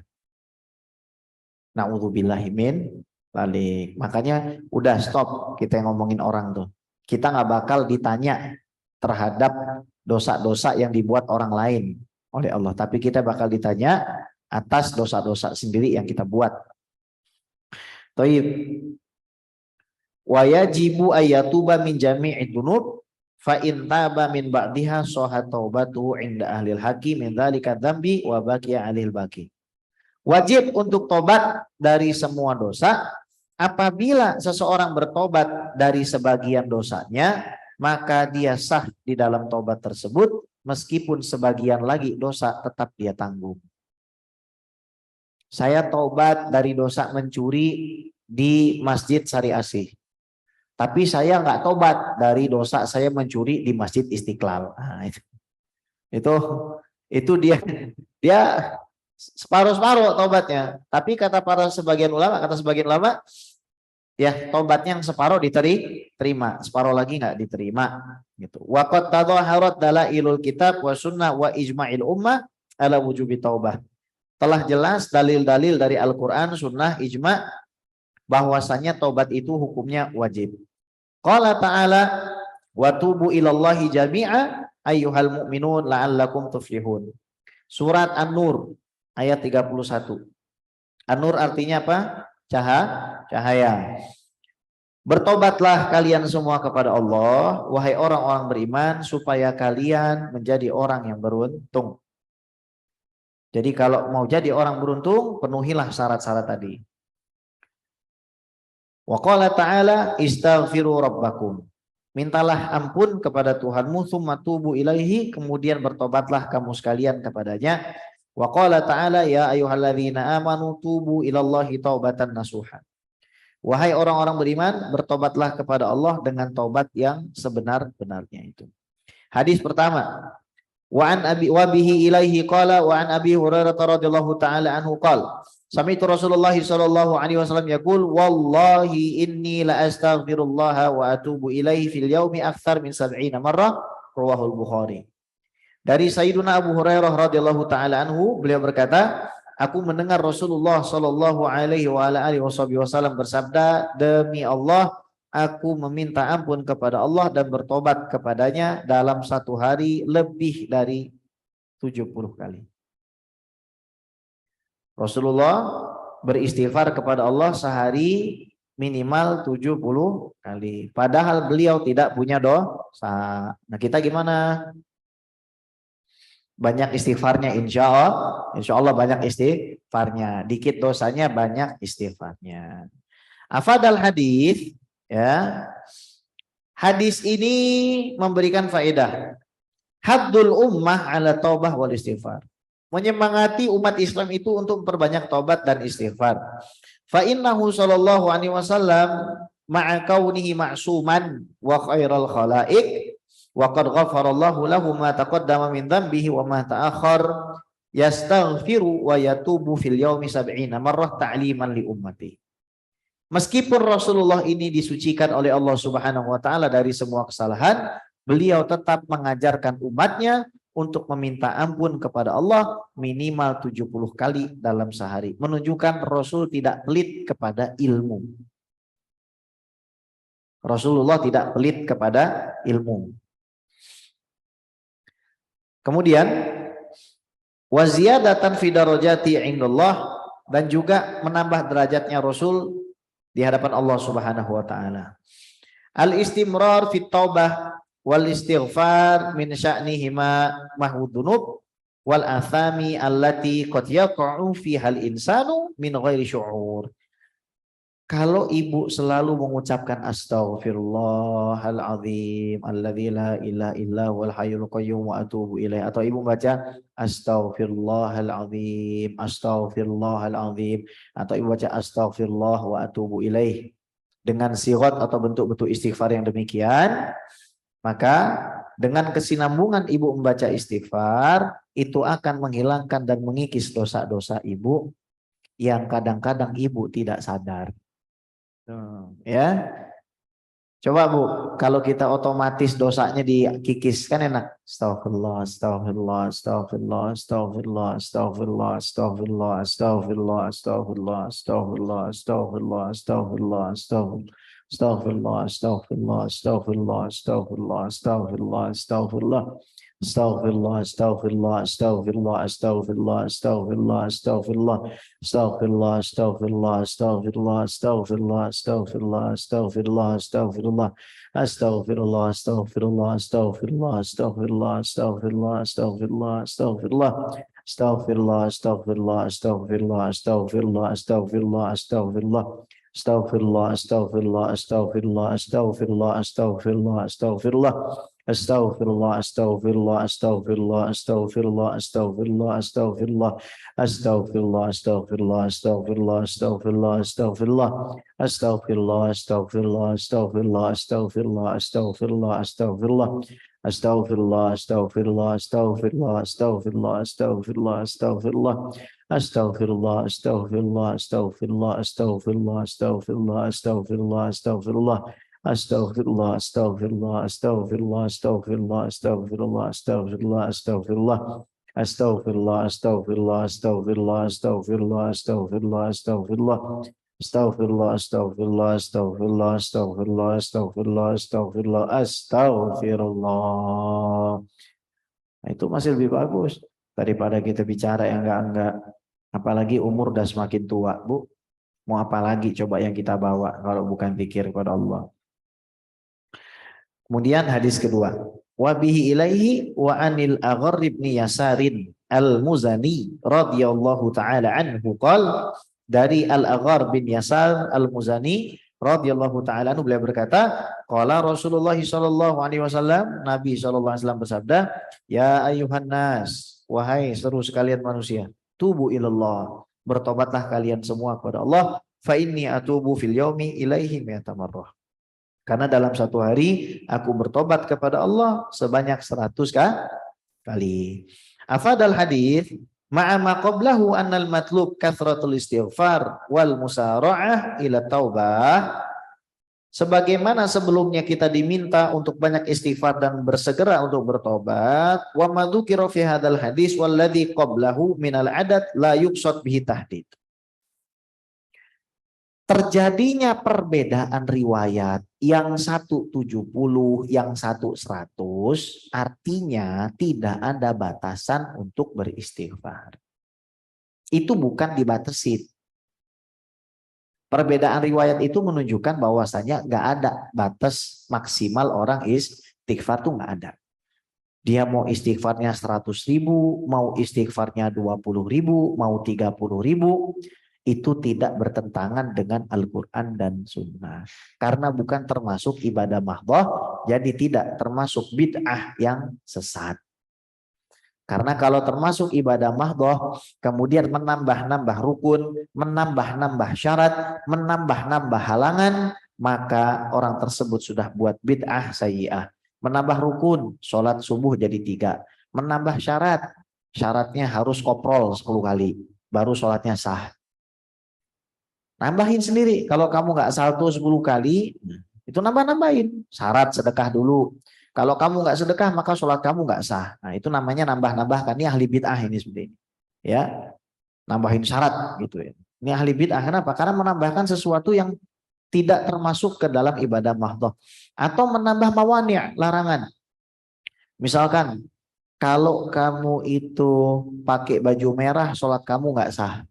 [SPEAKER 1] Na'udzubillahi min balik. Makanya udah stop kita ngomongin orang tuh. Kita nggak bakal ditanya terhadap dosa-dosa yang dibuat orang lain oleh Allah. Tapi kita bakal ditanya atas dosa-dosa sendiri yang kita buat. Thayyib. Wa yajibu ayyatuba min jami'i dzunub fa in taba min ba'diha sahha taubatuhu 'inda ahlil haqqi min dzalika dzambi wa baqiya 'alil baqi. Wajib untuk tobat dari semua dosa. Apabila seseorang bertobat dari sebagian dosanya, maka dia sah di dalam tobat tersebut, meskipun sebagian lagi dosa tetap dia tanggung. Saya tobat dari dosa mencuri di Masjid Sari Asih, tapi saya nggak tobat dari dosa saya mencuri di Masjid Istiqlal. Nah, itu dia separuh-separuh tobatnya. Tapi kata sebagian ulama, ya tobatnya yang separuh diterima, separuh lagi nggak diterima. Gitu. Waqad tadhaharat dalailul kitab wa sunnah wa ijma'il ummah ala wujubi taubah. Telah jelas dalil-dalil dari Al-Quran, sunnah, ijma' bahwasanya tobat itu hukumnya wajib. Qala ta'ala wa tubu ilallahi jami'a ayyuhal mu'minun la'allakum tuflihun. Surat An-Nur ayat 31. An-Nur artinya apa? Cahaya. Bertobatlah kalian semua kepada Allah, wahai orang-orang beriman, supaya kalian menjadi orang yang beruntung. Jadi kalau mau jadi orang beruntung, penuhilah syarat-syarat tadi. Wa qala ta'ala istaghfiru rabbakum. Mintalah ampun kepada Tuhanmu, tsumma tubu ilaihi, kemudian bertobatlah kamu sekalian kepadanya. Wa qala ta'ala ya ayyuhalladzina amanu tubu ilallahi taubatan nasuha. Wahai orang-orang beriman, bertobatlah kepada Allah dengan taubat yang sebenar-benarnya itu. Hadis pertama. Wa an abi wa bihi ilaihi qala wa an Abi Hurairah radhiyallahu taala anhu qala sami'tu Rasulullah sallallahu alaihi wasallam yaqul wallahi inni la astaghfirullah wa atubu ilaihi fil yaumi aktsar min 70 marrah rawahul Bukhari. Dari Sayyiduna Abu Hurairah radhiyallahu taala anhu, beliau berkata, aku mendengar Rasulullah sallallahu alaihi wasallam bersabda, demi Allah aku meminta ampun kepada Allah dan bertobat kepadanya dalam satu hari lebih dari 70 kali. Rasulullah beristighfar kepada Allah sehari minimal 70 kali. Padahal beliau tidak punya dosa. Nah kita gimana? Banyak istighfarnya insya Allah banyak istighfarnya. Dikit dosanya banyak istighfarnya. Afadal hadis. Ya, hadis ini memberikan faedah. Haddul ummah ala taubah wal istighfar. Menyemangati umat Islam itu untuk memperbanyak taubat dan istighfar. Fa innahu sallallahu alaihi wasallam ma'a kaunihi ma'suman wa khairal khalaiq wa qad ghafarallahu lahu ma taqaddama min dhanbihi wa ma ta'akhkhar yastaghfiru wa yatubu fil yaumi 70 marrah ta'liman li ummati. Meskipun Rasulullah ini disucikan oleh Allah Subhanahu wa taala dari semua kesalahan, beliau tetap mengajarkan umatnya untuk meminta ampun kepada Allah minimal 70 kali dalam sehari. Menunjukkan Rasul tidak pelit kepada ilmu. Rasulullah tidak pelit kepada ilmu. Kemudian wa ziyadatan fi darajati indallah, dan juga menambah derajatnya Rasul di hadapan Allah Subhanahu wa taala. Al-istimrar fit taubah wal istighfar min sya'nihima mahudunub wal athami allati qad yaqa'u fiha al-insanu min ghairi syu'ur. Kalau ibu selalu mengucapkan astaghfirullahaladzim alladzi la ilaha illa huwal hayyul qayyum wa atubu ilaih, atau ibu baca astaghfirullahaladzim astaghfirullahaladzim, atau ibu baca astaghfirullah wa atubu ilaih, dengan sigat atau bentuk-bentuk istighfar yang demikian, maka dengan kesinambungan ibu membaca istighfar itu akan menghilangkan dan mengikis dosa-dosa ibu yang kadang-kadang ibu tidak sadar. Ya, coba Bu, kalau kita otomatis dosanya dikikis kan enak. Astagfirullah, astagfirullah, astagfirullah, astagfirullah, astagfirullah, astagfirullah, astagfirullah, astagfirullah, astagfirullah, astagfirullah, astagfirullah, astagfirullah, astagfirullah, astagfirullah, astagfirullah, astagfirullah, astagfirullah. Astaghfirullah, astaghfirullah, astaghfirullah, astaghfirullah, astaghfirullah, astaghfirullah, astaghfirullah, astaghfirullah, astaghfirullah, astaghfirullah, astaghfirullah, astaghfirullah, astaghfirullah, astaghfirullah, astaghfirullah, astaghfirullah, astaghfirullah, astaghfirullah, astaghfirullah, astaghfirullah, Astaghfirullah, astaghfirullah, astaghfirullah, astaghfirullah, astaghfirullah, astaghfirullah. Astaghfirullah, astaghfirullah, astaghfirullah, astaghfirullah, astaghfirullah, astaghfirullah. Astaghfirullah, astaghfirullah, astaghfirullah, astaghfirullah, astaghfirullah, astaghfirullah. Astaghfirullah, astaghfirullah, astaghfirullah, astaghfirullah, astaghfirullah. Astaghfirullah, astaghfirullah, astaghfirullah, astaghfirullah, astaghfirullah, astaghfirullah. Astaghfirullah, astaghfirullah, astaghfirullah, astaghfirullah, astaghfirullah, astaghfirullah. Astaghfirullah, astaghfirullah, astaghfirullah, astaghfirullah, astaghfirullah, astaghfirullah, astaghfirullah. Astaghfirullah, astaghfirullah, astaghfirullah, astaghfirullah, astaghfirullah, astaghfirullah, astaghfirullah. Astaghfirullah, astaghfirullah, astaghfirullah, astaghfirullah, astaghfirullah, astaghfirullah. Astaghfirullah, astaghfirullah, astaghfirullah, astaghfirullah, astaghfirullah, astaghfirullah, astaghfirullah. Nah, itu masih lebih bagus daripada kita bicara yang enggak-enggak. Apalagi umur udah semakin tua, Bu. Mau apa lagi coba yang kita bawa kalau bukan pikir kepada Allah. Kemudian hadis kedua. Wa bihi ilaihi wa anil Agharr ibn Yasarin al-Muzani radhiyallahu taala anhu qala, dari Al-Agharr bin Yasar al-Muzani radhiyallahu taala anhu, beliau berkata, qala Rasulullah sallallahu alaihi wasallam, Nabi sallallahu alaihi wasallam bersabda, ya ayuhan nas, wahai seluruh sekalian manusia, tubu ilallah, bertobatlah kalian semua kepada Allah, fa inni atubu fil yaumi ilaihi mi'ata marrah. Karena dalam satu hari aku bertobat kepada Allah sebanyak 100 kali. Afadal hadis ma'a ma qablahu annal matlub kathratul istighfar wal musara'ah ila taubah. Sebagaimana sebelumnya kita diminta untuk banyak istighfar dan bersegera untuk bertobat. Wa ma dzukira fi hadzal hadis walladzi qablahu minal adad la yuqsad bihi tahdid. Terjadinya perbedaan riwayat, yang satu 70, yang satu 100, artinya tidak ada batasan untuk beristighfar. Itu bukan dibatasi. Perbedaan riwayat itu menunjukkan bahwasanya nggak ada batas maksimal orang istighfar, tuh nggak ada. Dia mau istighfarnya 100.000, mau istighfarnya 20.000, mau 30.000, itu tidak bertentangan dengan Al-Quran dan Sunnah. Karena bukan termasuk ibadah mahdhah, jadi tidak termasuk bid'ah yang sesat. Karena kalau termasuk ibadah mahdhah, kemudian menambah-nambah rukun, menambah-nambah syarat, menambah-nambah halangan, maka orang tersebut sudah buat bid'ah sayyi'ah. Menambah rukun, sholat subuh jadi 3. Menambah syarat, syaratnya harus koprol 10 kali, baru sholatnya sah. Nambahin sendiri. Kalau kamu nggak salto 10 kali, itu nambah-nambahin. Syarat sedekah dulu. Kalau kamu nggak sedekah, maka sholat kamu nggak sah. Nah, itu namanya nambah-nambahkan. Ini ahli bid'ah ini seperti ini. Ya, nambahin syarat gitu ya. Ini ahli bid'ah. Kenapa? Karena menambahkan sesuatu yang tidak termasuk ke dalam ibadah mahdhah. Atau menambah mawani', larangan. Misalkan, kalau kamu itu pakai baju merah, sholat kamu nggak sah.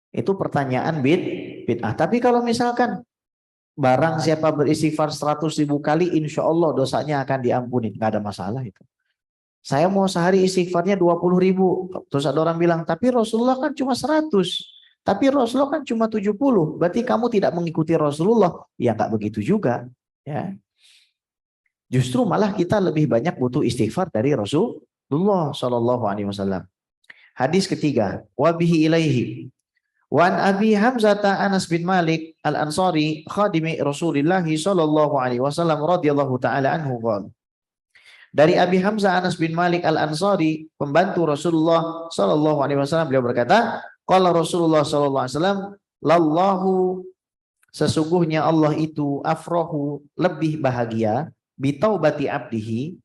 [SPEAKER 1] Itu pertanyaan bid'ah. Tapi kalau misalkan barang siapa beristighfar 100.000 kali, insya Allah dosanya akan diampuni, nggak ada masalah itu. Saya mau sehari istighfarnya 20.000. Terus ada orang bilang, tapi Rasulullah kan cuma 100. Tapi Rasulullah kan cuma 70. Berarti kamu tidak mengikuti Rasulullah. Ya nggak begitu juga. Ya. Justru malah kita lebih banyak butuh istighfar dari Rasulullah SAW. Hadis ketiga, wabihi ilaihi. Wan Abi Hamzah Anas bin Malik Al-Ansari khadimi Rasulullah sallallahu alaihi wasallam radhiyallahu taala anhu qala. Dari Abi Hamzah Anas bin Malik Al-Ansari, pembantu Rasulullah sallallahu alaihi wasallam, beliau berkata, qala Rasulullah sallallahu alaihi wasallam, lallahu, sesungguhnya Allah itu afrahu, lebih bahagia, bi taubati abdihi,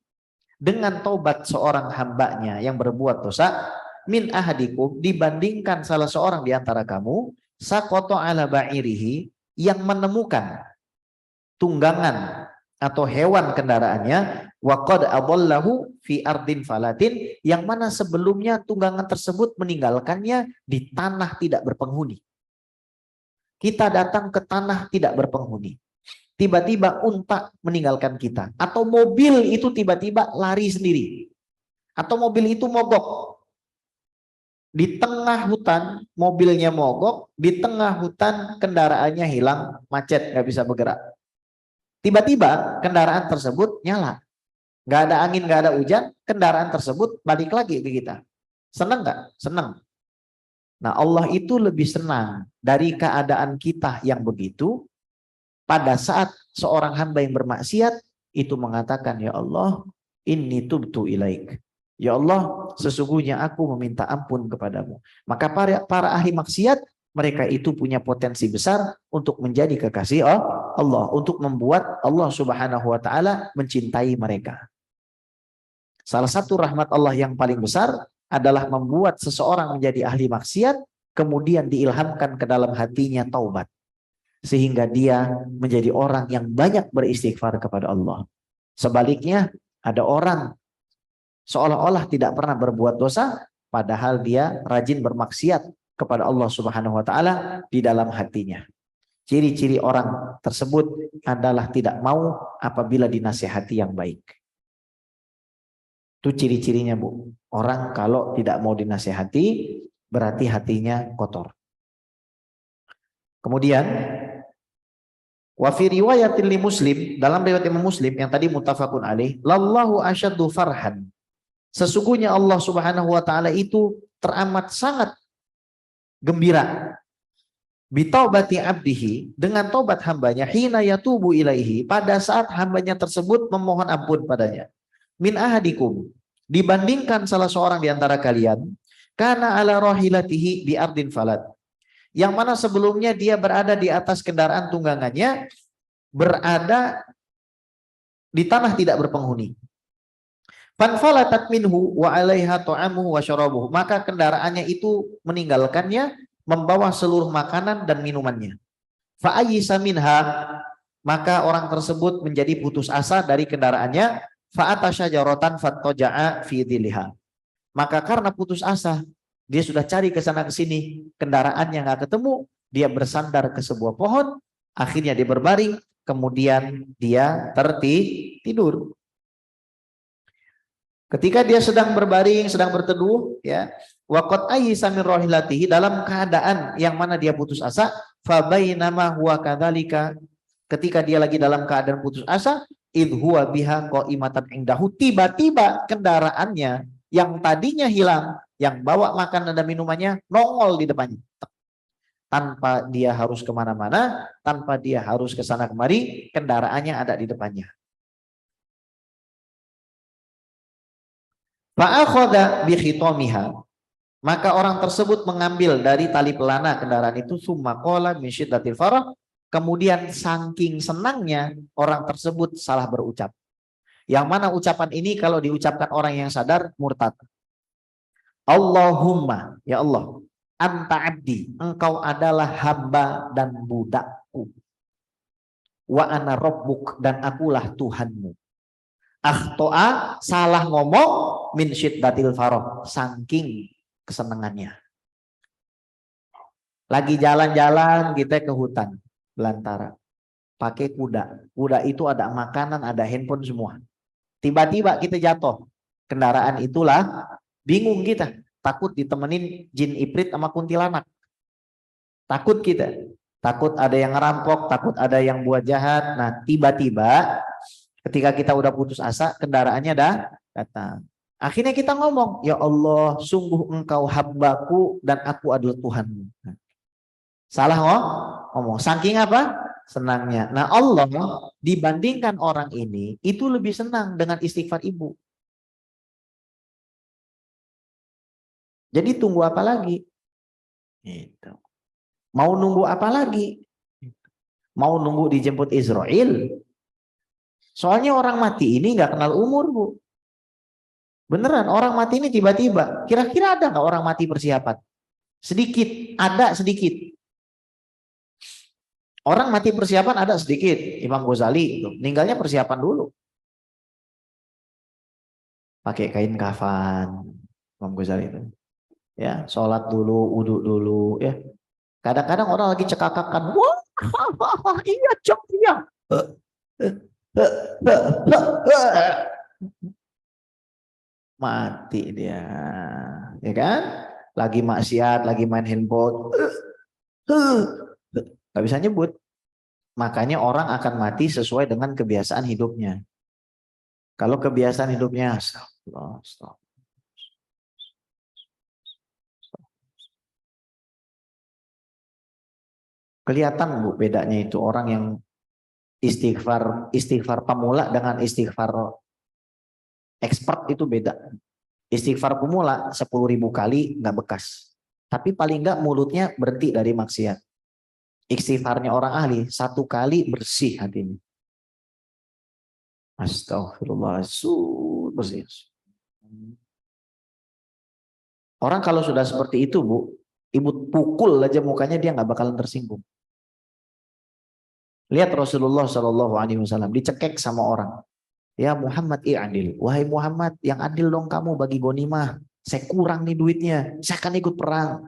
[SPEAKER 1] dengan taubat seorang hambanya yang berbuat dosa, min ahadikum, dibandingkan salah seorang di antara kamu, sakoto ala ba'irihi, yang menemukan tunggangan atau hewan kendaraannya, waqad adallahu fi ardin falatin, yang mana sebelumnya tunggangan tersebut meninggalkannya di tanah tidak berpenghuni. Kita datang ke tanah tidak berpenghuni, tiba-tiba unta meninggalkan kita, atau mobil itu tiba-tiba lari sendiri. Atau mobil itu mogok. Di tengah hutan, mobilnya mogok, di tengah hutan kendaraannya hilang, macet, nggak bisa bergerak. Tiba-tiba kendaraan tersebut nyala. Nggak ada angin, nggak ada hujan, kendaraan tersebut balik lagi ke kita. Senang nggak? Senang. Nah, Allah itu lebih senang dari keadaan kita yang begitu pada saat seorang hamba yang bermaksiat itu mengatakan, ya Allah, inni tubtu ilaik. Ya Allah, sesungguhnya aku meminta ampun kepadamu. Maka para ahli maksiat, mereka itu punya potensi besar untuk menjadi kekasih Allah, untuk membuat Allah Subhanahu wa taala mencintai mereka. Salah satu rahmat Allah yang paling besar adalah membuat seseorang menjadi ahli maksiat, kemudian diilhamkan ke dalam hatinya taubat. Sehingga dia menjadi orang yang banyak beristighfar kepada Allah. Sebaliknya, ada orang seolah-olah tidak pernah berbuat dosa, padahal dia rajin bermaksiat kepada Allah Subhanahu wa taala di dalam hatinya. Ciri-ciri orang tersebut adalah tidak mau apabila dinasihati yang baik. Itu ciri-cirinya, Bu. Orang kalau tidak mau dinasihati berarti hatinya kotor. Kemudian wa fi riwayatin li Muslim, dalam riwayat Imam Muslim yang tadi muttafaqun alaih, lallahu asyaddu farhan. Sesungguhnya Allah Subhanahu wa taala itu teramat sangat gembira bitaubati abdihi, dengan taubat hambanya, hina yatubu ilaihi, pada saat hambanya tersebut memohon ampun padanya. Min ahadikum, dibandingkan salah seorang di antara kalian, kana ala rahilatihi bi ardin falat, yang mana sebelumnya dia berada di atas kendaraan tunggangannya, berada di tanah tidak berpenghuni. Fanfalatat minhu wa alaiha ta'amuhu wa syarabuhu, maka kendaraannya itu meninggalkannya, membawa seluruh makanan dan minumannya. Fa ayyisa minha, maka orang tersebut menjadi putus asa dari kendaraannya. Fa atasya jaratan fattaja'a fi dhilliha, maka karena putus asa dia sudah cari ke sana ke sini, kendaraannya nggak ketemu, dia bersandar ke sebuah pohon, akhirnya dia berbaring, kemudian dia tertidur. Ketika dia sedang berbaring, sedang berteduh, ya, waqad ayyisa min rahilatihi, dalam keadaan yang mana dia putus asa, fa bainama huwa kadzalika, ketika dia lagi dalam keadaan putus asa, idh huwa biha qaimatan indahu, tiba-tiba kendaraannya yang tadinya hilang, yang bawa makanan dan minumannya, nongol di depannya. Tanpa dia harus kemana-mana, tanpa dia harus ke sana kemari, kendaraannya ada di depannya. Fa'akhadha bi khitamiha, maka orang tersebut mengambil dari tali pelana kendaraan itu, summa qala min syiddatil farah, kemudian saking senangnya orang tersebut salah berucap. Yang mana ucapan ini kalau diucapkan orang yang sadar murtad. Allahumma, ya Allah, anta abdi, engkau adalah hamba dan budakku. Wa ana rabbuk, dan akulah Tuhanmu. Akhto'a, salah ngomong, min syiddatil farah, saking kesenangannya. Lagi jalan-jalan kita ke hutan belantara, pakai kuda. Kuda itu ada makanan, ada handphone semua. Tiba-tiba kita jatuh. Kendaraan itulah, bingung kita. Takut ditemenin jin iprit sama kuntilanak. Takut kita. Takut ada yang ngerampok, takut ada yang buat jahat. Nah, tiba-tiba ketika kita udah putus asa, kendaraannya datang. Akhirnya kita ngomong, ya Allah, sungguh engkau hambaku dan aku adalah Tuhanmu. Salah ngomong. Saking apa? Senangnya. Nah, Allah dibandingkan orang ini, itu lebih senang dengan istighfar ibu. Jadi tunggu apa lagi? Gitu. Mau nunggu apa lagi? Mau nunggu dijemput Israel? Soalnya orang mati ini nggak kenal umur, Bu. Beneran, orang mati ini tiba-tiba. Kira-kira ada nggak orang mati persiapan? Sedikit, ada sedikit. Orang mati persiapan ada sedikit. Imam Ghazali itu meninggalnya persiapan dulu. Pakai kain kafan, Imam Ghazali itu. Ya, sholat dulu, wudhu dulu, ya. Kadang-kadang orang lagi cekakakan, wah, iya cok, iya. mati dia. Ya kan? Lagi maksiat, lagi main handphone. Gak bisa nyebut. Makanya orang akan mati sesuai dengan kebiasaan hidupnya. Kalau kebiasaan hidupnya, astagfirullah, astagfirullah. Kelihatan Bu bedanya itu orang yang istighfar pemula dengan istighfar expert itu beda. Istighfar pemula 10.000 kali nggak bekas. Tapi paling nggak mulutnya berhenti dari maksiat. Istighfarnya orang ahli 1 kali bersih hatinya. Astagfirullah, bersih. Orang kalau sudah seperti itu Bu, ibu pukul aja mukanya dia nggak bakalan tersinggung. Lihat Rasulullah Shallallahu Alaihi Wasallam dicekek sama orang. Ya Muhammad i'adil. Wahai Muhammad yang adil dong kamu bagi gonimah. Saya kurang nih duitnya. Saya akan ikut perang.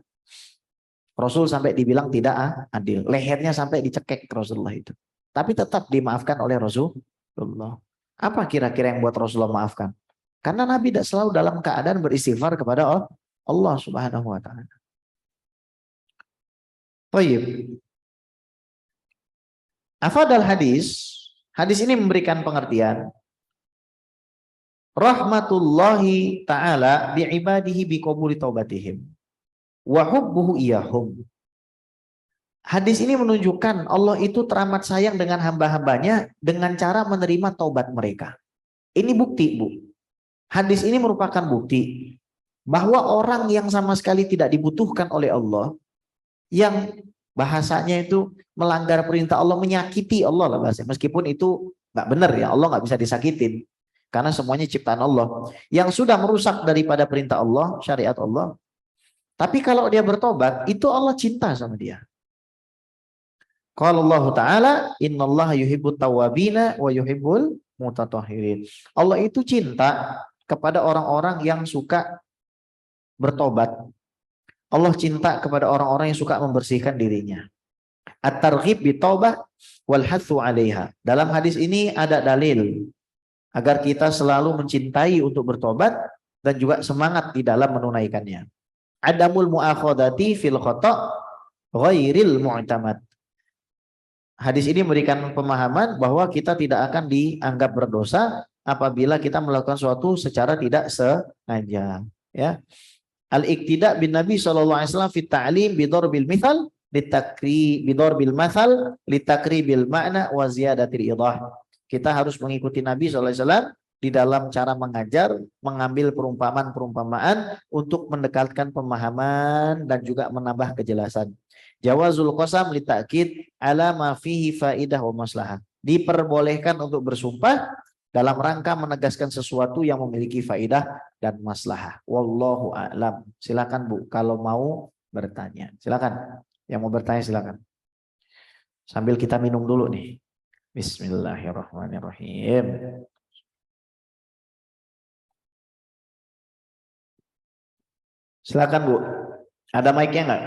[SPEAKER 1] Rasul sampai dibilang tidak adil. Lehernya sampai dicekek Rasulullah itu. Tapi tetap dimaafkan oleh Rasulullah. Apa kira-kira yang buat Rasulullah maafkan? Karena Nabi tidak selalu dalam keadaan beristighfar kepada Allah Subhanahu wa taala. Baik. Afadal hadis ini memberikan pengertian rahmatullahi ta'ala bi'ibadihi biqabuli taubatihim wa hubbuhu iyahum. Hadis ini menunjukkan Allah itu teramat sayang dengan hamba-hambanya dengan cara menerima taubat mereka. Ini bukti Bu. Hadis ini merupakan bukti bahwa orang yang sama sekali tidak dibutuhkan oleh Allah, yang bahasanya itu melanggar perintah Allah, menyakiti Allah lah bahasanya. Meskipun itu nggak benar ya, Allah nggak bisa disakitin. Karena semuanya ciptaan Allah. Yang sudah merusak daripada perintah Allah, syariat Allah. Tapi kalau dia bertobat, itu Allah cinta sama dia. Qala Allah Ta'ala, innallaha yuhibbut tawwabina wa yuhibbul mutatahhirin. Allah itu cinta kepada orang-orang yang suka bertobat. Allah cinta kepada orang-orang yang suka membersihkan dirinya. At-targhib bitaubah wal hathu 'alaiha. Dalam hadis ini ada dalil agar kita selalu mencintai untuk bertobat dan juga semangat di dalam menunaikannya. Adamul mu'akhadati fil khata' ghairil mu'tamad. Hadis ini memberikan pemahaman bahwa kita tidak akan dianggap berdosa apabila kita melakukan suatu secara tidak sengaja, ya. Al-iqtida bin Nabi sallallahu alaihi wasallam fi ta'lim bidorbil mithal bidorbil mathal litakribil makna wa ziyadatil idah. Kita harus mengikuti Nabi sallallahu alaihi wasallam di dalam cara mengajar, mengambil perumpamaan-perumpamaan untuk mendekatkan pemahaman dan juga menambah kejelasan. Jawazul qasam litakid ala ma fihi faidah wa maslahah. Diperbolehkan untuk bersumpah dalam rangka menegaskan sesuatu yang memiliki faidah dan maslahah. Wallahu a'lam. Silakan Bu kalau mau bertanya. Silakan. Yang mau bertanya silakan. Sambil kita minum dulu nih. Bismillahirrahmanirrahim. Silakan Bu. Ada mic-nya enggak?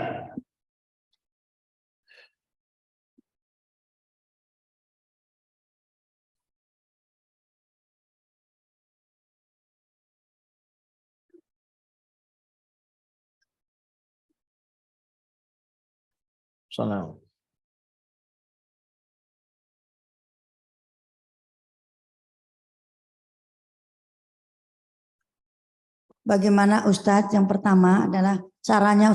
[SPEAKER 1] Salam.
[SPEAKER 2] Bagaimana Ustadz? Yang pertama adalah caranya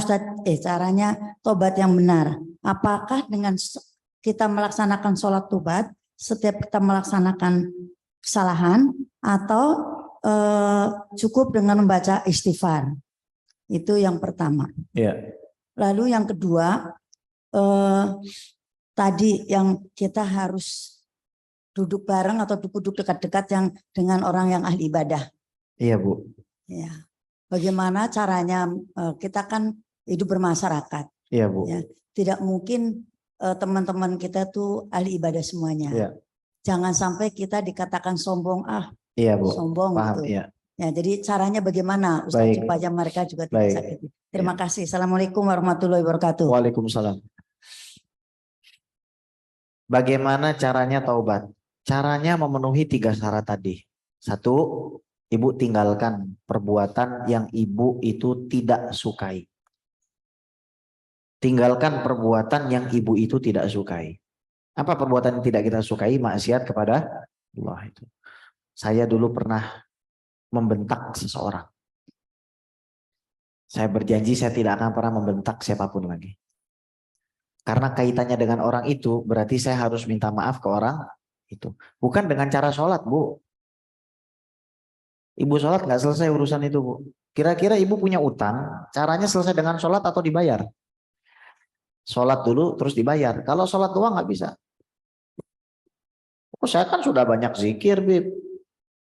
[SPEAKER 2] caranya tobat yang benar. Apakah dengan kita melaksanakan sholat tobat setiap kita melaksanakan kesalahan atau cukup dengan membaca istighfar? Itu yang pertama.
[SPEAKER 1] Ya.
[SPEAKER 2] Lalu yang kedua, tadi yang kita harus duduk bareng atau duduk dekat-dekat yang dengan orang yang ahli ibadah.
[SPEAKER 1] Iya Bu.
[SPEAKER 2] Ya, bagaimana caranya kita kan hidup bermasyarakat.
[SPEAKER 1] Iya Bu.
[SPEAKER 2] Ya, tidak mungkin teman-teman kita tuh ahli ibadah semuanya.
[SPEAKER 1] Iya.
[SPEAKER 2] Jangan sampai kita dikatakan sombong,
[SPEAKER 1] iya Bu.
[SPEAKER 2] sombong.
[SPEAKER 1] Paham,
[SPEAKER 2] gitu.
[SPEAKER 1] Iya.
[SPEAKER 2] Ya, jadi caranya bagaimana Ustaz supaya mereka juga tidak sakit. Terima kasih. Assalamualaikum warahmatullahi wabarakatuh.
[SPEAKER 1] Waalaikumsalam. Bagaimana caranya taubat? Caranya memenuhi 3 syarat tadi. 1, Ibu tinggalkan perbuatan yang ibu itu tidak sukai. Tinggalkan perbuatan yang ibu itu tidak sukai. Apa perbuatan yang tidak kita sukai? Maksiat kepada Allah itu. Saya dulu pernah membentak seseorang. Saya berjanji saya tidak akan pernah membentak siapapun lagi. Karena kaitannya dengan orang itu, berarti saya harus minta maaf ke orang itu. Bukan dengan cara sholat, Bu. Ibu sholat nggak selesai urusan itu, Bu. Kira-kira ibu punya utang, caranya selesai dengan sholat atau dibayar? Sholat dulu terus dibayar. Kalau sholat doang nggak bisa. Oh, saya kan sudah banyak zikir, Bib.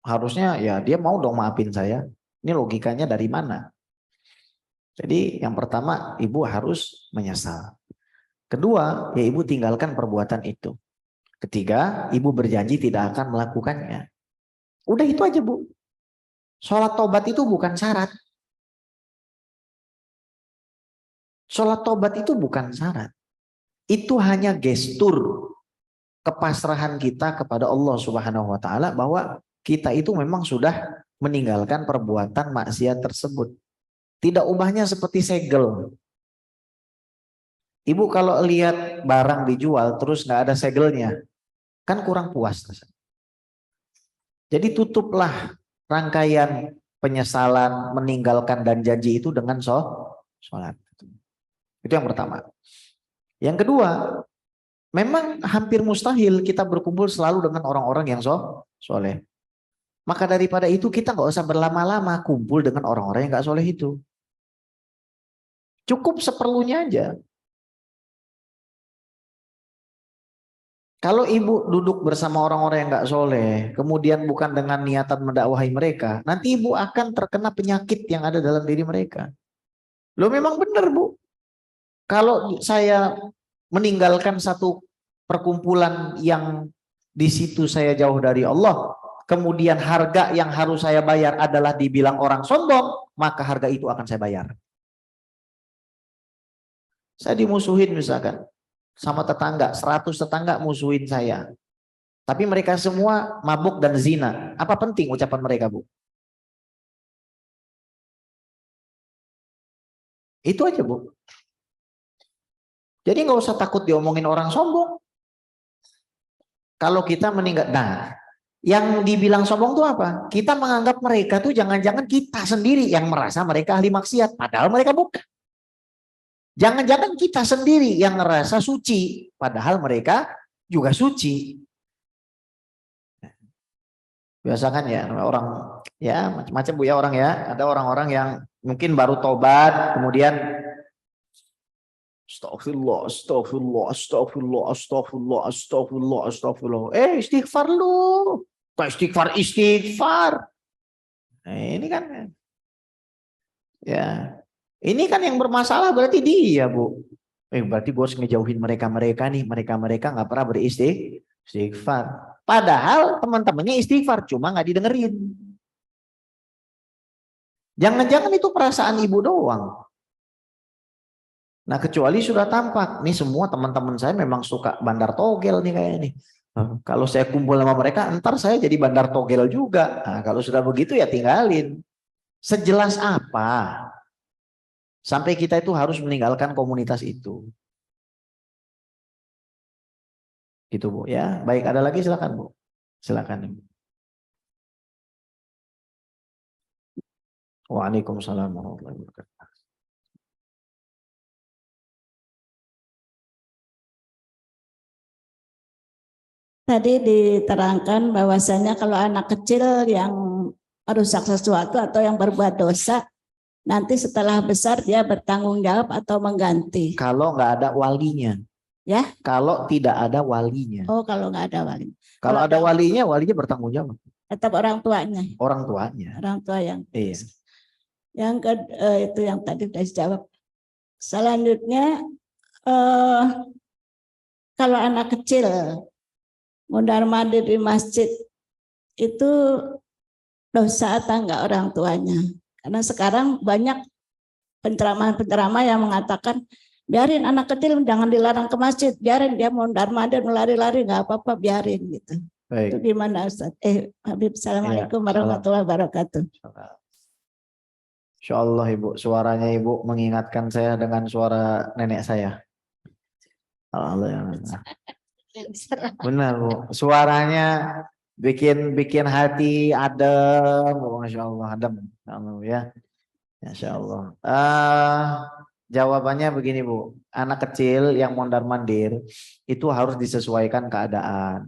[SPEAKER 1] Harusnya ya dia mau dong maafin saya. Ini logikanya dari mana? Jadi yang pertama ibu harus menyesal. Kedua, ya ibu tinggalkan perbuatan itu. Ketiga, ibu berjanji tidak akan melakukannya. Udah itu aja, Bu. Sholat tobat itu bukan syarat. Sholat tobat itu bukan syarat. Itu hanya gestur kepasrahan kita kepada Allah Subhanahu wa taala bahwa kita itu memang sudah meninggalkan perbuatan maksiat tersebut. Tidak ubahnya seperti segel. Ibu kalau lihat barang dijual terus nggak ada segelnya, kan kurang puas. Jadi tutuplah rangkaian penyesalan, meninggalkan dan janji itu dengan sholat. Itu yang pertama. Yang kedua, memang hampir mustahil kita berkumpul selalu dengan orang-orang yang soleh. Maka daripada itu kita nggak usah berlama-lama kumpul dengan orang-orang yang nggak soleh itu. Cukup seperlunya aja. Kalau ibu duduk bersama orang-orang yang nggak soleh, kemudian bukan dengan niatan mendakwahi mereka, nanti ibu akan terkena penyakit yang ada dalam diri mereka. Loh memang benar, Bu. Kalau saya meninggalkan satu perkumpulan yang di situ saya jauh dari Allah, kemudian harga yang harus saya bayar adalah dibilang orang sombong, maka harga itu akan saya bayar. Saya dimusuhin misalkan sama tetangga, 100 tetangga musuhin saya. Tapi mereka semua mabuk dan zina. Apa penting ucapan mereka, Bu? Itu aja, Bu. Jadi nggak usah takut diomongin orang sombong. Kalau kita meninggal, nah, yang dibilang sombong itu apa? Kita menganggap mereka tuh jangan-jangan kita sendiri yang merasa mereka ahli maksiat, padahal mereka bukan. Jangan-jangan kita sendiri yang ngerasa suci, padahal mereka juga suci. Biasa kan ya orang ya macam-macam, Bu ya orang ya. Ada orang-orang yang mungkin baru tobat, kemudian astagfirullah, astagfirullah, astagfirullah, astagfirullah, astagfirullah, astagfirullah. Istighfar lu. Kok istighfar. Nah, ini kan ya. Ini kan yang bermasalah berarti dia, Bu. Berarti gue harus ngejauhin mereka-mereka nih. Mereka-mereka nggak pernah beristighfar. Padahal teman-temannya istighfar, cuma nggak didengerin. Jangan-jangan itu perasaan ibu doang. Nah kecuali sudah tampak. Nih semua teman-teman saya memang suka bandar togel nih kayaknya nih. Kalau saya kumpul sama mereka, ntar saya jadi bandar togel juga. Nah, kalau sudah begitu ya tinggalin. Sejelas apa? Sampai kita itu harus meninggalkan komunitas itu. Gitu, Bu ya. Baik, ada lagi silakan, Bu. Silakan. Waalaikumsalam warahmatullahi wabarakatuh.
[SPEAKER 2] Tadi diterangkan bahwasanya kalau anak kecil yang merusak sesuatu atau yang berbuat dosa, nanti setelah besar dia bertanggung jawab atau mengganti.
[SPEAKER 1] Kalau nggak ada walinya.
[SPEAKER 2] Ya?
[SPEAKER 1] Kalau tidak ada walinya.
[SPEAKER 2] Oh, kalau nggak ada walinya.
[SPEAKER 1] Kalau ada walinya bertanggung jawab.
[SPEAKER 2] Tetap orang tuanya.
[SPEAKER 1] Orang tuanya.
[SPEAKER 2] Orang tua yang.
[SPEAKER 1] Iya.
[SPEAKER 2] Yang itu yang tadi sudah dijawab. Selanjutnya kalau anak kecil mondar-mandir di masjid itu dosa atau enggak orang tuanya? Karena sekarang banyak penceramah-penceramah yang mengatakan biarin anak kecil, jangan dilarang ke masjid, biarin dia mondar-mandir melari-lari nggak apa-apa, biarin gitu. Itu
[SPEAKER 1] Baik.
[SPEAKER 2] gimana Ustaz? Habib,
[SPEAKER 1] Ya,
[SPEAKER 2] Assalamualaikum
[SPEAKER 1] salam.
[SPEAKER 2] warahmatullahi wabarakatuh.
[SPEAKER 1] Insya Allah Ibu, suaranya Ibu mengingatkan saya dengan suara nenek saya. Allah. Benar Bu, suaranya bikin hati adem, Masya Allah, adem. Ya, Masya Allah. Jawabannya begini Bu, anak kecil yang mondar-mandir itu harus disesuaikan keadaan.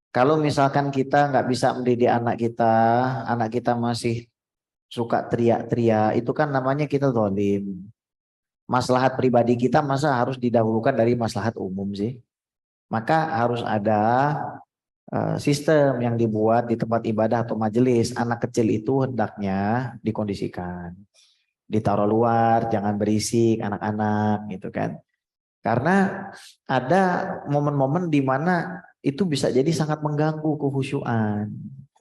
[SPEAKER 1] Kalau misalkan kita nggak bisa mendidik anak kita masih suka teriak-teriak, itu kan namanya kita zalim. Maslahat pribadi kita masa harus didahulukan dari maslahat umum sih. Maka harus ada sistem yang dibuat di tempat ibadah atau majelis. Anak kecil itu hendaknya dikondisikan, ditaruh luar, jangan berisik anak-anak gitu kan. Karena ada momen-momen di mana itu bisa jadi sangat mengganggu kehusyuan.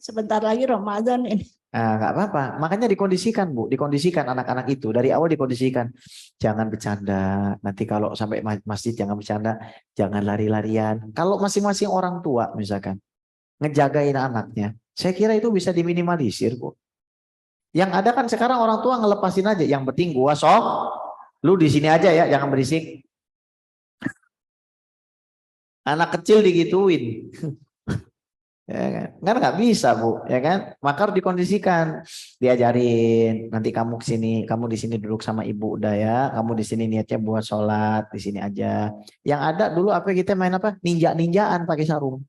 [SPEAKER 2] Sebentar lagi Ramadan ini.
[SPEAKER 1] Nah, nggak apa-apa. Makanya dikondisikan Bu, dikondisikan anak-anak itu dari awal dikondisikan. Jangan bercanda. Nanti kalau sampai masjid jangan bercanda, jangan lari-larian. Kalau masing-masing orang tua misalkan ngejagain anaknya, saya kira itu bisa diminimalisir Bu. Yang ada kan sekarang orang tua ngelepasin aja. Yang penting gua sok, lu di sini aja ya, jangan berisik. Anak kecil digituin. Ya kan nggak bisa Bu, ya kan? Maka harus dikondisikan, diajarin. Nanti kamu kesini, kamu di sini duduk sama ibu udah ya. Kamu di sini niatnya buat sholat di sini aja. Yang ada dulu apa kita main apa? Ninja-ninjaan pakai sarung.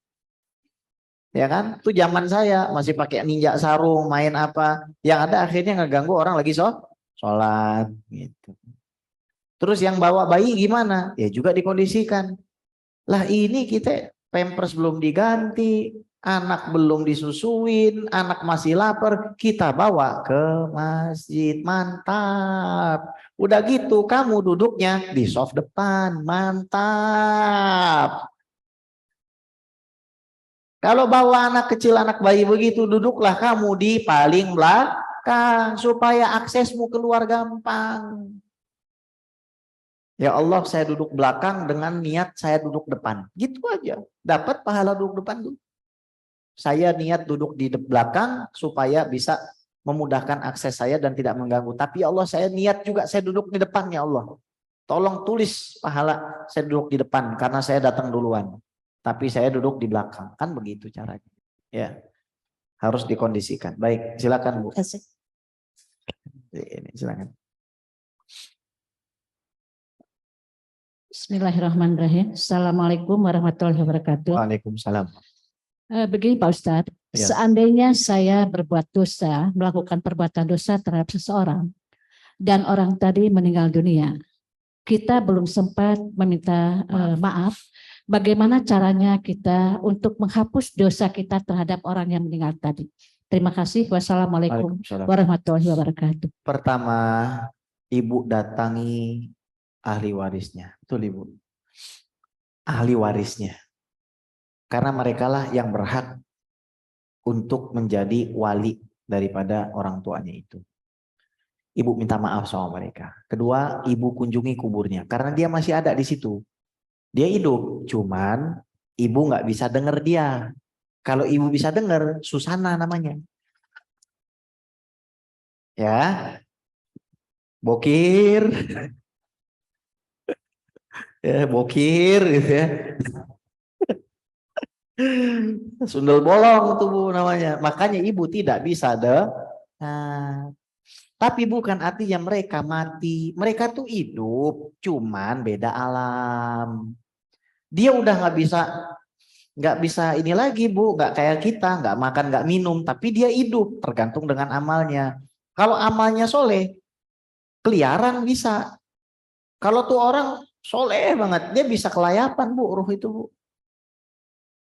[SPEAKER 1] Ya kan? Itu zaman saya masih pakai ninja sarung, main apa? Yang ada akhirnya ngeganggu orang lagi sholat gitu. Terus yang bawa bayi gimana? Ya juga dikondisikan. Lah ini kita pampers belum diganti, anak belum disusuin, anak masih lapar, kita bawa ke masjid. Mantap. Udah gitu kamu duduknya di soft depan. Mantap. Kalau bawa anak kecil, anak bayi begitu, duduklah kamu di paling belakang supaya aksesmu keluar gampang. Ya Allah, saya duduk belakang dengan niat saya duduk depan. Gitu aja. Dapat pahala duduk depan tuh. Saya niat duduk di belakang supaya bisa memudahkan akses saya dan tidak mengganggu. Tapi ya Allah, saya niat juga saya duduk di depan ya Allah. Tolong tulis pahala saya duduk di depan karena saya datang duluan. Tapi saya duduk di belakang. Kan begitu caranya. Ya, harus dikondisikan. Baik, silakan Bu. Ini silakan.
[SPEAKER 3] Bismillahirrahmanirrahim. Assalamualaikum warahmatullahi wabarakatuh.
[SPEAKER 1] Waalaikumsalam.
[SPEAKER 3] Begini Pak Ustadz,
[SPEAKER 1] Ya.
[SPEAKER 3] seandainya saya berbuat dosa, melakukan perbuatan dosa terhadap seseorang, dan orang tadi meninggal dunia, kita belum sempat meminta maaf, bagaimana caranya kita untuk menghapus dosa kita terhadap orang yang meninggal tadi? Terima kasih. Wassalamualaikum warahmatullahi wabarakatuh.
[SPEAKER 1] Pertama, Ibu datangi ahli warisnya. Betul Ibu. Ahli warisnya. Karena merekalah yang berhak untuk menjadi wali daripada orang tuanya itu. Ibu minta maaf sama mereka. Kedua, Ibu kunjungi kuburnya. Karena dia masih ada di situ. Dia hidup. Cuman Ibu nggak bisa dengar dia. Kalau Ibu bisa dengar, Susana namanya. Ya. Bokir. Ya, bokir gitu ya. Sundel bolong tuh Bu namanya. Makanya Ibu tidak bisa nah, tapi bukan artinya mereka mati. Mereka tuh hidup, cuman beda alam. Dia udah nggak bisa ini lagi Bu, nggak kayak kita, nggak makan, nggak minum, tapi dia hidup tergantung dengan amalnya. Kalau amalnya soleh, keliaran bisa. Kalau tuh orang soleh banget, dia bisa kelayapan Bu, ruh itu Bu.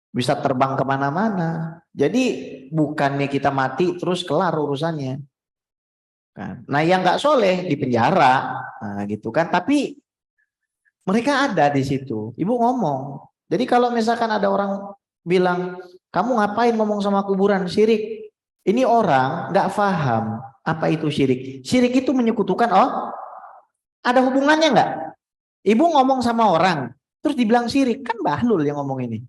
[SPEAKER 1] Bisa terbang kemana-mana. Jadi bukannya kita mati terus kelar urusannya. Nah yang nggak soleh di penjara, nah gitu kan. Tapi mereka ada di situ. Ibu ngomong. Jadi kalau misalkan ada orang bilang, kamu ngapain ngomong sama kuburan, syirik. Ini orang nggak paham apa itu syirik. Syirik itu menyekutukan, ada hubungannya nggak? Ibu ngomong sama orang, terus dibilang syirik, kan bahlul yang ngomong ini.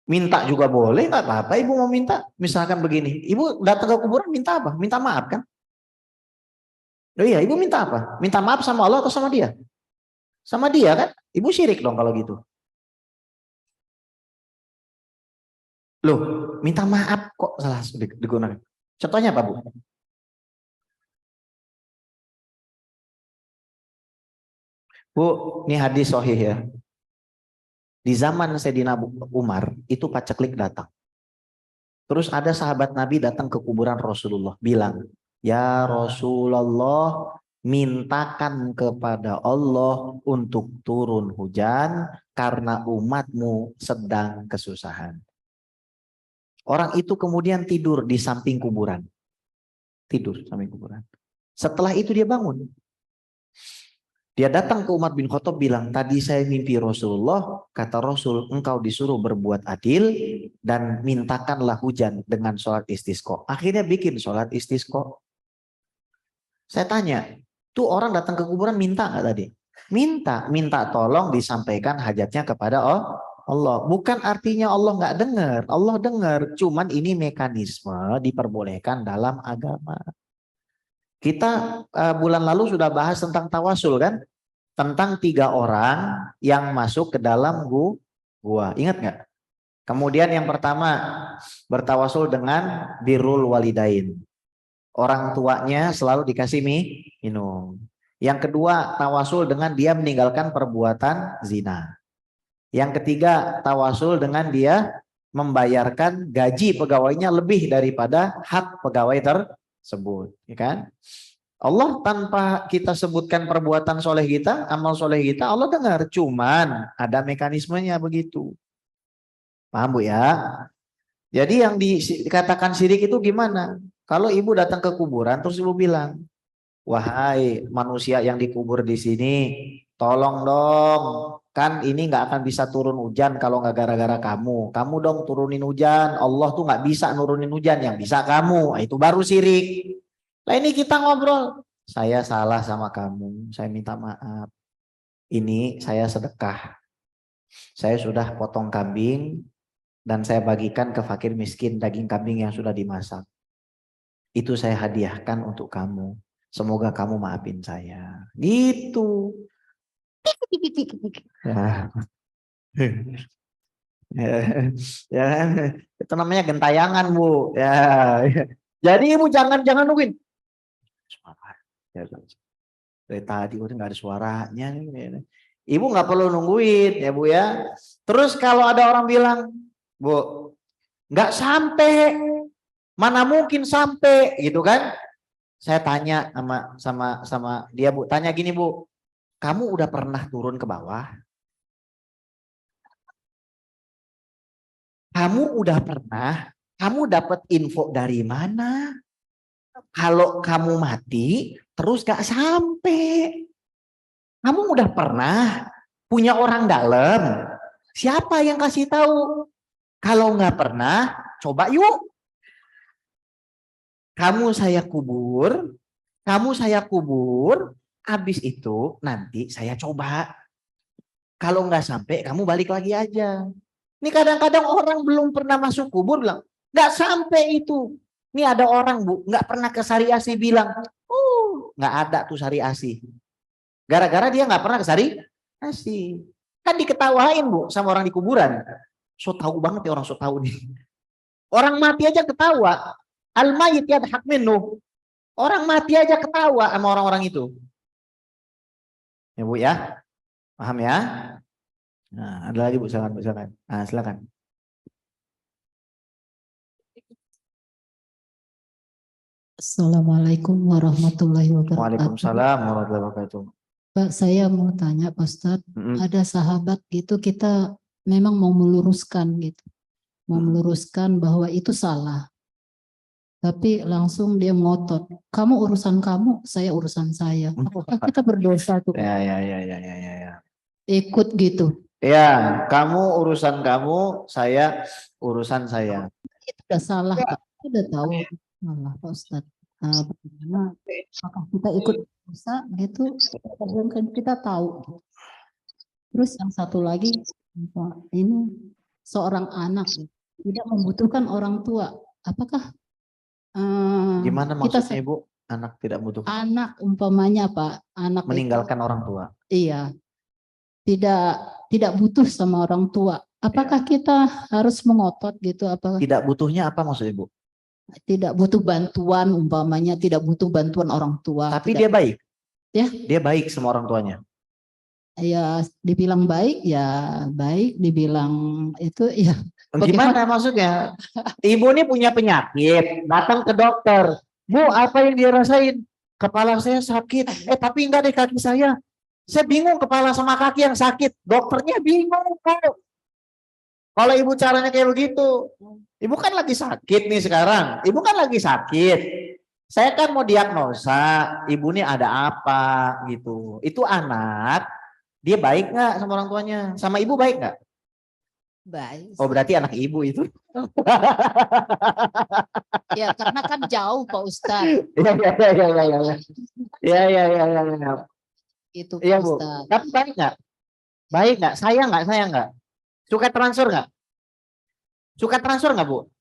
[SPEAKER 1] Minta juga boleh, nggak apa-apa. Ibu mau minta, misalkan begini, ibu datang ke kuburan minta apa? Minta maaf kan? Oh iya, ibu minta apa? Minta maaf sama Allah atau sama dia? Sama dia kan? Ibu syirik dong kalau gitu. Loh, minta maaf kok salah digunakan. Contohnya apa, Bu? Bu, ini hadis sahih ya. Di zaman Sayyidina Umar, itu paceklik datang. Terus ada sahabat Nabi datang ke kuburan Rasulullah, bilang, "Ya Rasulullah, mintakan kepada Allah untuk turun hujan karena umatmu sedang kesusahan." Orang itu kemudian tidur di samping kuburan. Tidur samping kuburan. Setelah itu dia bangun. Dia datang ke Umar bin Khattab bilang, "Tadi saya mimpi Rasulullah, kata Rasul, engkau disuruh berbuat adil dan mintakanlah hujan dengan sholat istisqa." Akhirnya bikin sholat istisqa. Saya tanya, tuh orang datang ke kuburan minta nggak tadi? Minta tolong disampaikan hajatnya kepada Allah. Bukan artinya Allah nggak dengar, Allah dengar. Cuman ini mekanisme diperbolehkan dalam agama. Kita bulan lalu sudah bahas tentang tawasul kan? Tentang 3 orang yang masuk ke dalam gua. Ingat nggak? Kemudian yang pertama bertawasul dengan birrul walidain. Orang tuanya selalu dikasih minum. Yang kedua tawasul dengan dia meninggalkan perbuatan zina. Yang ketiga tawasul dengan dia membayarkan gaji pegawainya lebih daripada hak pegawai tersebut, ya kan? Allah tanpa kita sebutkan perbuatan soleh kita, amal soleh kita, Allah dengar. Cuman ada mekanismenya begitu. Paham Bu ya? Jadi yang dikatakan syirik itu gimana? Kalau ibu datang ke kuburan terus ibu bilang, "Wahai manusia yang dikubur di sini, tolong dong. Kan ini nggak akan bisa turun hujan kalau nggak gara-gara kamu. Kamu dong turunin hujan. Allah tuh nggak bisa nurunin hujan, yang bisa kamu." Nah, itu baru syirik. Nah ini kita ngobrol, "Saya salah sama kamu, saya minta maaf. Ini saya sedekah. Saya sudah potong kambing dan saya bagikan ke fakir miskin daging kambing yang sudah dimasak. Itu saya hadiahkan untuk kamu. Semoga kamu maafin saya." Gitu. Ya. Ya, itu namanya gentayangan Bu. Ya. Jadi ibu jangan nungguin. Ya, dari tadi udah nggak ada suaranya. Ibu nggak perlu nungguin ya Bu ya. Terus kalau ada orang bilang, "Bu, nggak sampai, mana mungkin sampai," gitu kan? Saya tanya sama dia Bu, tanya gini Bu, "Kamu udah pernah turun ke bawah? Kamu udah pernah? Kamu dapat info dari mana? Kalau kamu mati terus gak sampai. Kamu udah pernah punya orang dalam? Siapa yang kasih tahu? Kalau nggak pernah, coba yuk. Kamu saya kubur, habis itu nanti saya coba. Kalau nggak sampai, kamu balik lagi aja." Ini kadang-kadang orang belum pernah masuk kubur bilang, "Nggak sampai itu." Ini ada orang Bu, nggak pernah ke Sari Asih bilang, nggak ada tuh Sari Asih. Gara-gara dia nggak pernah ke Sari Asih. Kan diketawain Bu sama orang di kuburan. So tahu banget ya orang so tahu nih. Orang mati aja ketawa. Al-mayyit yadhak minhu. Orang mati aja ketawa sama orang-orang itu. Ya Bu ya. Paham ya? Nah, ada lagi Bu, silakan. Nah, silakan.
[SPEAKER 4] Assalamualaikum warahmatullahi wabarakatuh.
[SPEAKER 1] Waalaikumsalam warahmatullahi wabarakatuh.
[SPEAKER 4] Pak, saya mau tanya Pak Ustadz, ada sahabat gitu kita memang mau meluruskan gitu. Mau meluruskan bahwa itu salah. Tapi langsung dia ngotot, "Kamu urusan kamu, saya urusan saya." Apakah kita berdosa tuh?
[SPEAKER 1] Ya.
[SPEAKER 4] Ikut gitu.
[SPEAKER 1] Ya, kamu urusan kamu, saya urusan saya.
[SPEAKER 4] Itu udah salah Pak. Kita udah tahu salah Pak Ustadz. Bagaimana apakah kita ikut dosa gitu? Kan kita tahu. Terus yang satu lagi, Pak, ini seorang anak tidak membutuhkan orang tua, apakah
[SPEAKER 1] Gimana
[SPEAKER 4] kita
[SPEAKER 1] maksudnya Ibu? Anak tidak butuh
[SPEAKER 4] anak umpamanya Pak, anak itu,
[SPEAKER 1] meninggalkan orang tua.
[SPEAKER 4] iya, tidak butuh sama orang tua. Apakah kita harus mengotot gitu? Apakah
[SPEAKER 1] Tidak butuhnya apa maksud Ibu?
[SPEAKER 4] tidak butuh bantuan umpamanya, tidak butuh bantuan orang tua?
[SPEAKER 1] Tapi
[SPEAKER 4] tidak,
[SPEAKER 1] dia baik.
[SPEAKER 4] Ya.
[SPEAKER 1] Dia baik sama orang tuanya.
[SPEAKER 4] Ya, dibilang baik ya baik, dibilang itu ya.
[SPEAKER 1] Gimana maksudnya? Ibu ini punya penyakit, datang ke dokter. Bu, apa yang dia rasain? Kepala saya sakit. Tapi enggak deh kaki saya. Saya bingung kepala sama kaki yang sakit. Dokternya bingung, Bu. Kalau ibu caranya kayak begitu. Ibu kan lagi sakit nih sekarang. Ibu kan lagi sakit. Saya kan mau diagnosa, ibu ini ada apa gitu. Itu anak, dia baik nggak sama orang tuanya? Sama ibu baik nggak?
[SPEAKER 4] Baik.
[SPEAKER 1] Oh berarti anak ibu itu.
[SPEAKER 4] Ya karena kan jauh Pak Ustadz.
[SPEAKER 1] Iya.
[SPEAKER 4] Itu
[SPEAKER 1] Iya
[SPEAKER 4] Pak
[SPEAKER 1] Bu.
[SPEAKER 4] Ustadz.
[SPEAKER 1] Tapi baik nggak? Baik nggak? Sayang nggak? Sayang nggak? Suka transfer nggak? Suka transfer nggak Bu?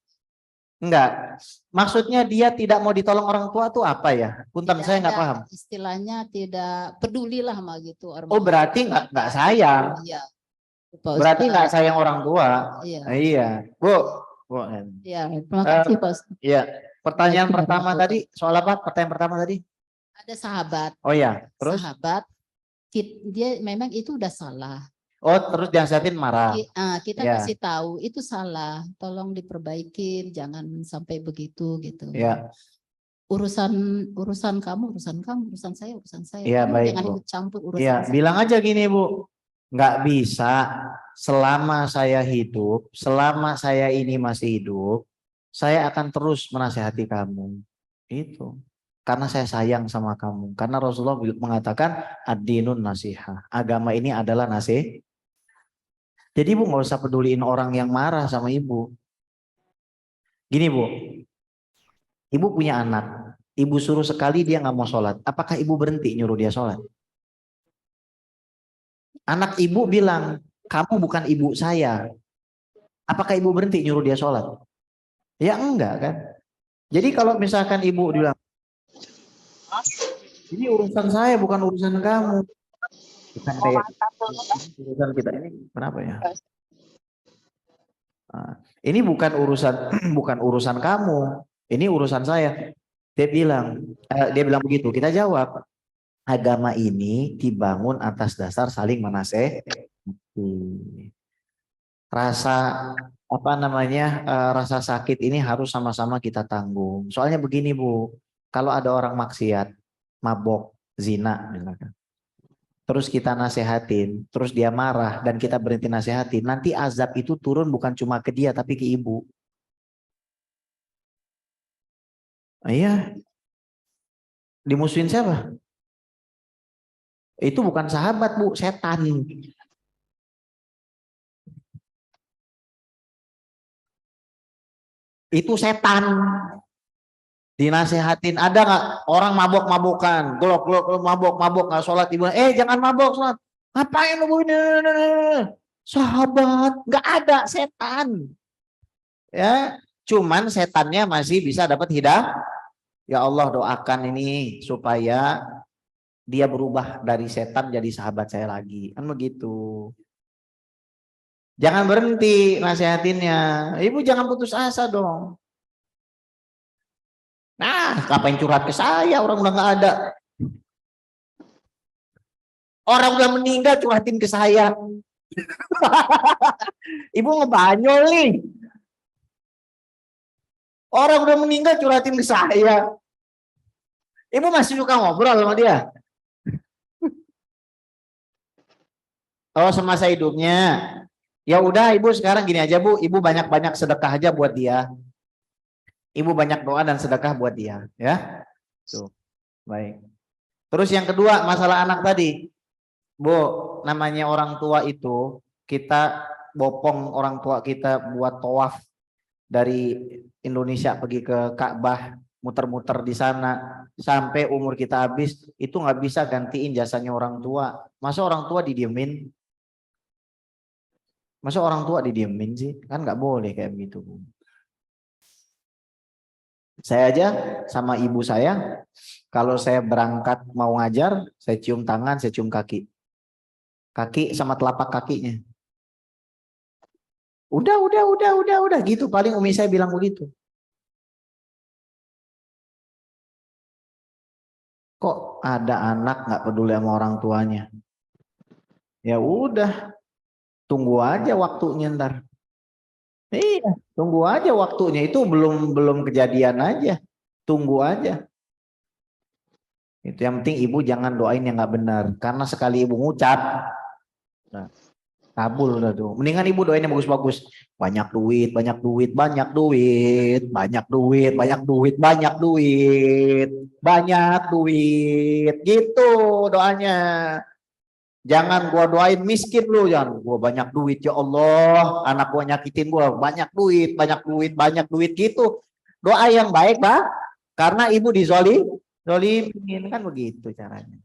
[SPEAKER 1] Enggak. Maksudnya dia tidak mau ditolong orang tua tuh apa ya? Punten saya nggak paham.
[SPEAKER 4] Istilahnya tidak peduli lah sama gitu.
[SPEAKER 1] Oh berarti nggak sayang.
[SPEAKER 4] Iya.
[SPEAKER 1] Berarti nggak sayang orang tua.
[SPEAKER 4] Iya.
[SPEAKER 1] Iya. Bu.
[SPEAKER 4] Iya. Terima kasih Pak.
[SPEAKER 1] Iya. Pertanyaan pertama tadi soal apa? Pertanyaan pertama tadi?
[SPEAKER 4] Ada sahabat.
[SPEAKER 1] Oh ya. Terus?
[SPEAKER 4] Sahabat. Dia memang itu udah salah.
[SPEAKER 1] Oh terus dihasiatin marah.
[SPEAKER 4] Kita kasih tahu itu salah, tolong diperbaikin, jangan sampai begitu gitu.
[SPEAKER 1] Ya.
[SPEAKER 4] Urusan kamu, urusan saya.
[SPEAKER 1] Iya baik.
[SPEAKER 4] Jangan ikut campur urusan.
[SPEAKER 1] Iya, bilang aja gini Bu, nggak bisa selama saya hidup, selama saya ini masih hidup, saya akan terus menasihati kamu. Itu. Karena saya sayang sama kamu. Karena Rasulullah mengatakan ad-dinun nasihah. Agama ini adalah nasihat. Jadi Ibu nggak usah peduliin orang yang marah sama Ibu. Gini Bu, Ibu punya anak. Ibu suruh sekali dia nggak mau sholat. Apakah Ibu berhenti nyuruh dia sholat? Anak Ibu bilang, kamu bukan ibu saya. Apakah Ibu berhenti nyuruh dia sholat? Ya enggak kan. Jadi kalau misalkan Ibu bilang, ini urusan saya bukan urusan kamu. Bukan kayak urusan kita ini kenapa ya? Nah, ini bukan urusan kamu, ini urusan saya. Dia bilang begitu. Kita jawab, agama ini dibangun atas dasar saling menasehati. Rasa sakit ini harus sama-sama kita tanggung. Soalnya begini Bu, kalau ada orang maksiat, mabok, zina, misalkan. Terus kita nasehatin, terus dia marah dan kita berhenti nasehatin, nanti azab itu turun bukan cuma ke dia tapi ke ibu. Iya. Dimusuhin siapa? Itu bukan sahabat Bu, setan. Itu setan. Dinasehatin, ada nggak orang mabok-mabokan, glok mabok nggak sholat, ibu, jangan mabok sholat, ngapain lu ini? Sahabat, nggak ada, setan. Ya, cuman setannya masih bisa dapat hidayah. Ya Allah doakan ini supaya dia berubah dari setan jadi sahabat saya lagi, kan begitu. Jangan berhenti nasihatinnya, ibu jangan putus asa dong. Nah, ngapain curhat ke saya? Orang udah nggak ada. Orang udah meninggal curhatin ke saya. Ibu ngebanyol nih. Orang udah meninggal curhatin ke saya. Ibu masih suka ngobrol sama dia? Oh, semasa hidupnya. Ya udah, Ibu sekarang gini aja Bu. Ibu banyak-banyak sedekah aja buat dia. Ibu banyak doa dan sedekah buat dia, ya. Tuh. Baik. Terus yang kedua, masalah anak tadi. Bu, namanya orang tua itu, kita bopong orang tua kita buat tawaf dari Indonesia pergi ke Ka'bah, muter-muter di sana sampai umur kita habis, itu nggak bisa gantiin jasanya orang tua. Masa orang tua didiemin? Masa orang tua didiemin sih? Kan nggak boleh kayak begitu. Saya aja sama ibu saya, kalau saya berangkat mau ngajar, saya cium tangan, saya cium kaki. Kaki sama telapak kakinya. Udah gitu. Paling umi saya bilang begitu. Kok ada anak nggak peduli sama orang tuanya? Ya udah, tunggu aja waktunya ntar. Iya, tunggu aja waktunya, itu belum kejadian aja. Tunggu aja. Itu yang penting ibu jangan doain yang nggak benar, karena sekali ibu ngucap, nah, kabul udah tuh. Mendingan ibu doain yang bagus-bagus. Banyak duit, banyak duit, banyak duit, banyak duit, banyak duit, banyak duit, banyak duit. Gitu doanya. Jangan gua doain miskin lu, jangan gua banyak duit ya Allah, anak gua nyakitin gua, banyak duit, banyak duit, banyak duit gitu. Doa yang baik, Pak. Karena ibu zolimin kan begitu caranya.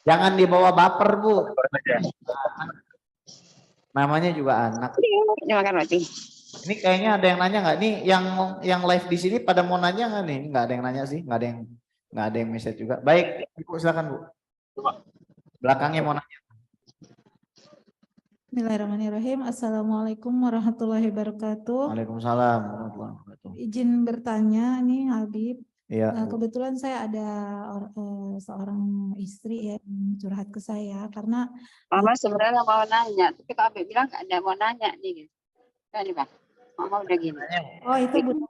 [SPEAKER 1] Jangan dibawa baper, Bu. Namanya juga anak. Ini kayaknya ada yang nanya nggak nih, yang live di sini pada mau nanya nggak nih? Nggak ada yang nanya sih, nggak ada yang message juga. Baik, Ibu silakan, Bu. Belakangnya mau nanya.
[SPEAKER 5] Bismillahirrahmanirrahim. Assalamualaikum warahmatullahi wabarakatuh.
[SPEAKER 1] Waalaikumsalam warahmatullahi wabarakatuh.
[SPEAKER 5] Izin bertanya nih Habib.
[SPEAKER 1] Iya.
[SPEAKER 5] Kebetulan saya ada seorang istri yang curhat ke saya karena
[SPEAKER 6] Mama sebenarnya mau nanya, tapi kalau Habib bilang nggak ada mau nanya nih. Kan Bang, Mama udah gini.
[SPEAKER 5] oh itu Bu.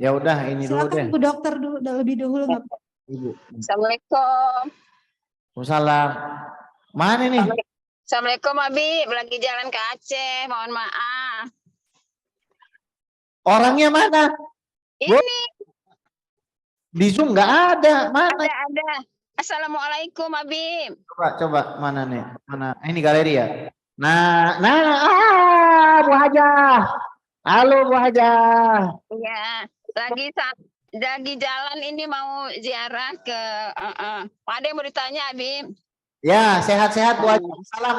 [SPEAKER 1] Ya udah ini dulu deh.
[SPEAKER 5] Silakan Bu Dokter dulu lebih dahulu nggak Pak?
[SPEAKER 1] Ibu.
[SPEAKER 6] Assalamualaikum.
[SPEAKER 1] Waalaikumsalam. Mana nih?
[SPEAKER 6] Assalamualaikum Habib, lagi jalan ke Aceh, mohon maaf.
[SPEAKER 1] Orangnya mana?
[SPEAKER 6] Ini
[SPEAKER 1] Di Zoom nggak ada. Mana?
[SPEAKER 6] ada. Assalamualaikum Habib.
[SPEAKER 1] Coba mana nih? Mana? Ini galeri ya. Nah, Bu Hajah. Halo Bu Hajah.
[SPEAKER 6] Iya, lagi jalan ini mau ziarah ke ada yang mau ditanya Habib?
[SPEAKER 1] Ya, sehat-sehat Bu Hajah.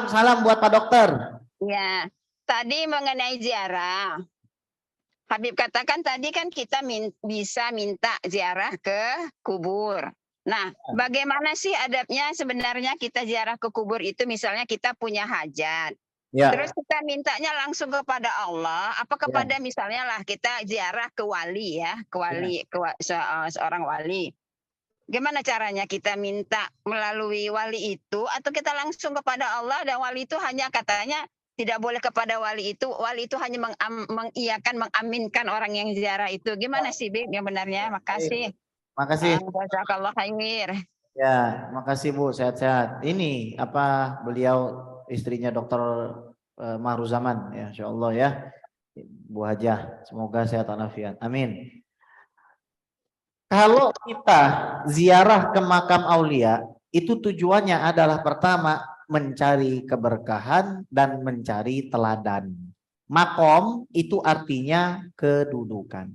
[SPEAKER 1] Salam buat Pak Dokter.
[SPEAKER 6] Ya, tadi mengenai ziarah. Habib katakan tadi kan kita bisa minta ziarah ke kubur. Nah, bagaimana sih adabnya sebenarnya kita ziarah ke kubur itu, misalnya kita punya hajat.
[SPEAKER 1] Ya.
[SPEAKER 6] Terus kita mintanya langsung kepada Allah, apa kepada misalnya lah kita ziarah ke wali ya, ke wali, seorang wali. Gimana caranya kita minta melalui wali itu, atau kita langsung kepada Allah dan wali itu hanya katanya tidak boleh kepada wali itu hanya mengiyakan, mengaminkan orang yang ziarah itu. Gimana sih Bib yang benarnya? Makasih.
[SPEAKER 1] Makasih.
[SPEAKER 6] Jazakallah khair.
[SPEAKER 1] Ya, makasih Bu, sehat-sehat. Ini apa beliau istrinya Dokter Mahruzaman ya, insyaallah ya. Bu Hajah, semoga sehat walafiat. Amin. Kalau kita ziarah ke makam aulia, itu tujuannya adalah pertama mencari keberkahan dan mencari teladan. Makom itu artinya kedudukan.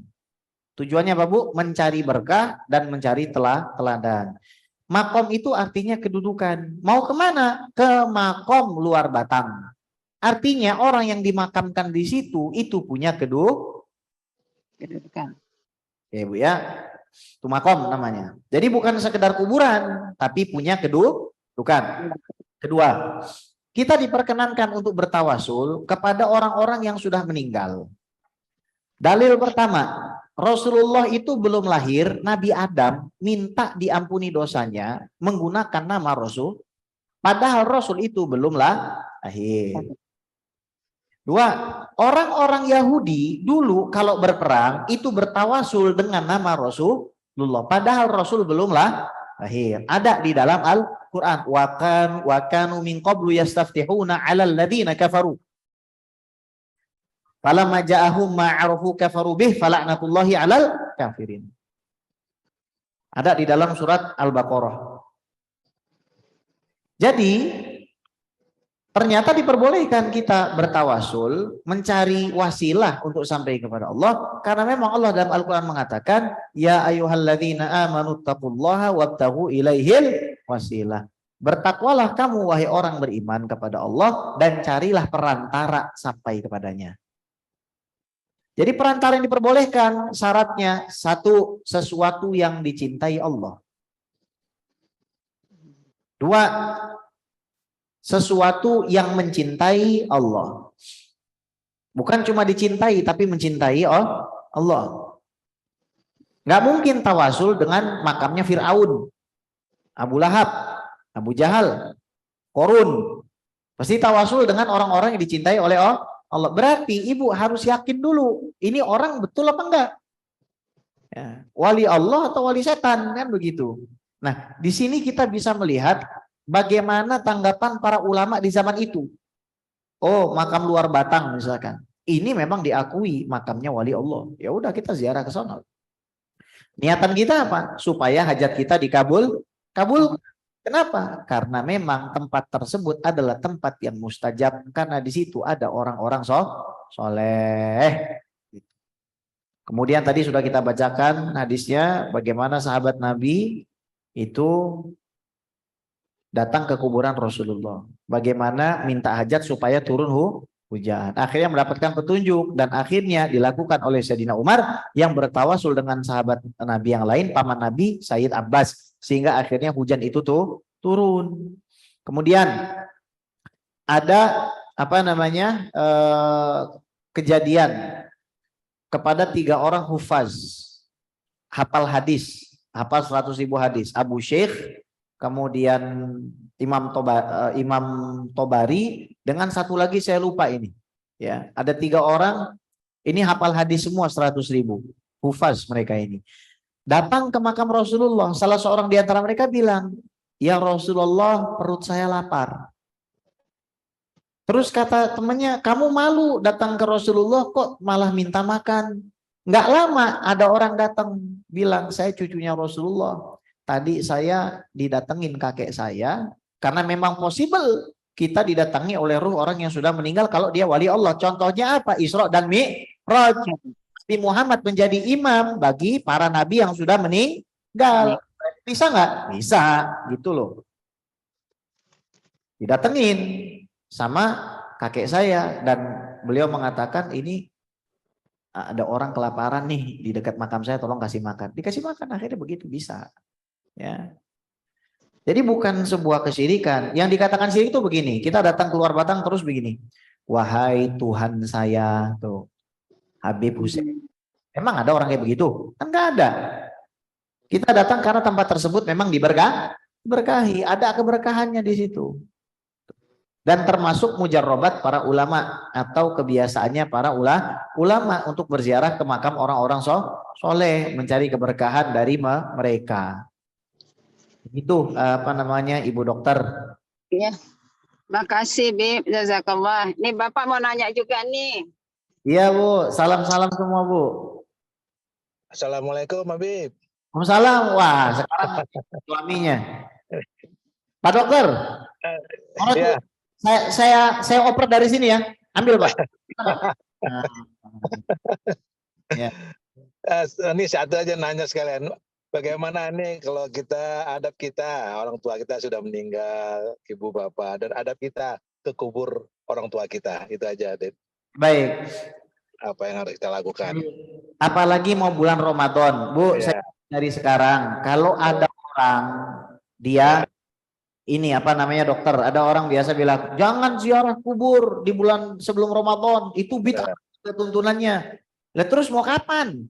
[SPEAKER 1] Tujuannya apa Bu? Mencari berkah dan mencari teladan. Makom itu artinya kedudukan. Mau kemana? Ke makom luar Batang. Artinya orang yang dimakamkan di situ itu punya kedudukan. Ya Bu ya. Itu makom namanya. Jadi bukan sekedar kuburan, tapi punya kedudukan. Kedua, kita diperkenankan untuk bertawasul kepada orang-orang yang sudah meninggal. Dalil pertama, Rasulullah itu belum lahir, Nabi Adam minta diampuni dosanya menggunakan nama Rasul, padahal Rasul itu belum lahir. Dua, orang-orang Yahudi dulu kalau berperang itu bertawasul dengan nama Rasulullah, padahal Rasul belum lahir. Ada di dalam Al-Quran, wa kanu min qablu yastaftihuna 'alal ladzina kafaru. Falamma ja'ahum ma 'arafu kafaru bih fala'natullahi 'alal kafirin. Ada di dalam surat Al-Baqarah. Jadi ternyata diperbolehkan kita bertawasul, mencari wasilah untuk sampai kepada Allah, karena memang Allah dalam Al-Quran mengatakan, ya ayyuhalladzina amanu taqullaha wabtaghu ilaihil wasilah. Bertakwalah kamu wahai orang beriman kepada Allah dan carilah perantara sampai kepadanya. Jadi perantara yang diperbolehkan syaratnya satu, sesuatu yang dicintai Allah. Dua, sesuatu yang mencintai Allah. Bukan cuma dicintai tapi mencintai Allah. Nggak mungkin tawasul dengan makamnya Fir'aun, Abu Lahab, Abu Jahal, Korun. Pasti tawasul dengan orang-orang yang dicintai oleh Allah. Berarti ibu harus yakin dulu, ini orang betul apa enggak? Ya, wali Allah atau wali setan, kan begitu. Nah, di sini kita bisa melihat bagaimana tanggapan para ulama di zaman itu. Oh, makam luar Batang misalkan. Ini memang diakui makamnya wali Allah. Ya udah kita ziarah ke sana. Niatan kita apa? Supaya hajat kita kabul. Kenapa? Karena memang tempat tersebut adalah tempat yang mustajab karena di situ ada orang-orang soleh. Kemudian tadi sudah kita bacakan hadisnya bagaimana sahabat Nabi itu datang ke kuburan Rasulullah. Bagaimana minta hajat supaya turun hujan. Akhirnya mendapatkan petunjuk dan akhirnya dilakukan oleh Sayyidina Umar yang bertawasul dengan sahabat Nabi yang lain, paman Nabi Sayyid Abbas. Sehingga akhirnya hujan itu turun. Kemudian ada kejadian kepada 3 orang hufaz, hafal hadis, hafal 100.000 hadis. Abu Syekh, kemudian Imam Tobari, dengan satu lagi saya lupa ini. Ya, ada 3 orang ini hafal hadis semua 100.000, hufaz mereka ini. Datang ke makam Rasulullah, salah seorang di antara mereka bilang, "Ya Rasulullah, perut saya lapar." Terus kata temannya, "Kamu malu datang ke Rasulullah kok malah minta makan?" Nggak lama ada orang datang bilang, "Saya cucunya Rasulullah. Tadi saya didatengin kakek saya, karena memang possible kita didatangi oleh ruh orang yang sudah meninggal kalau dia wali Allah." Contohnya apa? Isra dan Mi'raj. Nabi Muhammad menjadi imam bagi para nabi yang sudah meninggal. Bisa nggak? Bisa, gitu loh. Didatengin sama kakek saya dan beliau mengatakan, "Ini ada orang kelaparan nih di dekat makam saya, tolong kasih makan." Dikasih makan, akhirnya begitu bisa. Ya. Jadi bukan sebuah kesyirikan. Yang dikatakan syirik itu begini, kita datang keluar Batang terus begini, "Wahai Tuhan saya," tuh, Habib Hussein. Emang ada orang kayak begitu? Kan nggak ada. Kita datang karena tempat tersebut memang diberkahi, ada keberkahannya di situ. Dan termasuk mujarrobat para ulama atau kebiasaannya para ulama untuk berziarah ke makam orang-orang soleh, mencari keberkahan dari mereka. Itu Ibu Dokter.
[SPEAKER 6] Ya, makasih Bib, jazakallah. Nih Bapak mau nanya juga nih.
[SPEAKER 1] Iya Bu, salam-salam semua Bu.
[SPEAKER 7] Assalamualaikum Habib.
[SPEAKER 1] Waalaikumsalam. Wah, sekarang suaminya. Pak Dokter.
[SPEAKER 7] Ya.
[SPEAKER 1] Saya oper dari sini ya. Ambil Pak. Ya.
[SPEAKER 7] Ini satu aja nanya sekalian. Bagaimana nih kalau adab kita, orang tua kita sudah meninggal, ibu bapak, dan adab kita ke kubur orang tua kita. Itu aja, Dip.
[SPEAKER 1] Baik.
[SPEAKER 7] Apa yang harus kita lakukan?
[SPEAKER 1] Apalagi mau bulan Ramadan, Bu.
[SPEAKER 7] Ya.
[SPEAKER 1] Saya dari sekarang, kalau ada orang dia ini dokter, ada orang biasa bilang jangan ziarah kubur di bulan sebelum Ramadan, itu bid'ah tuntunannya. Lah terus mau kapan?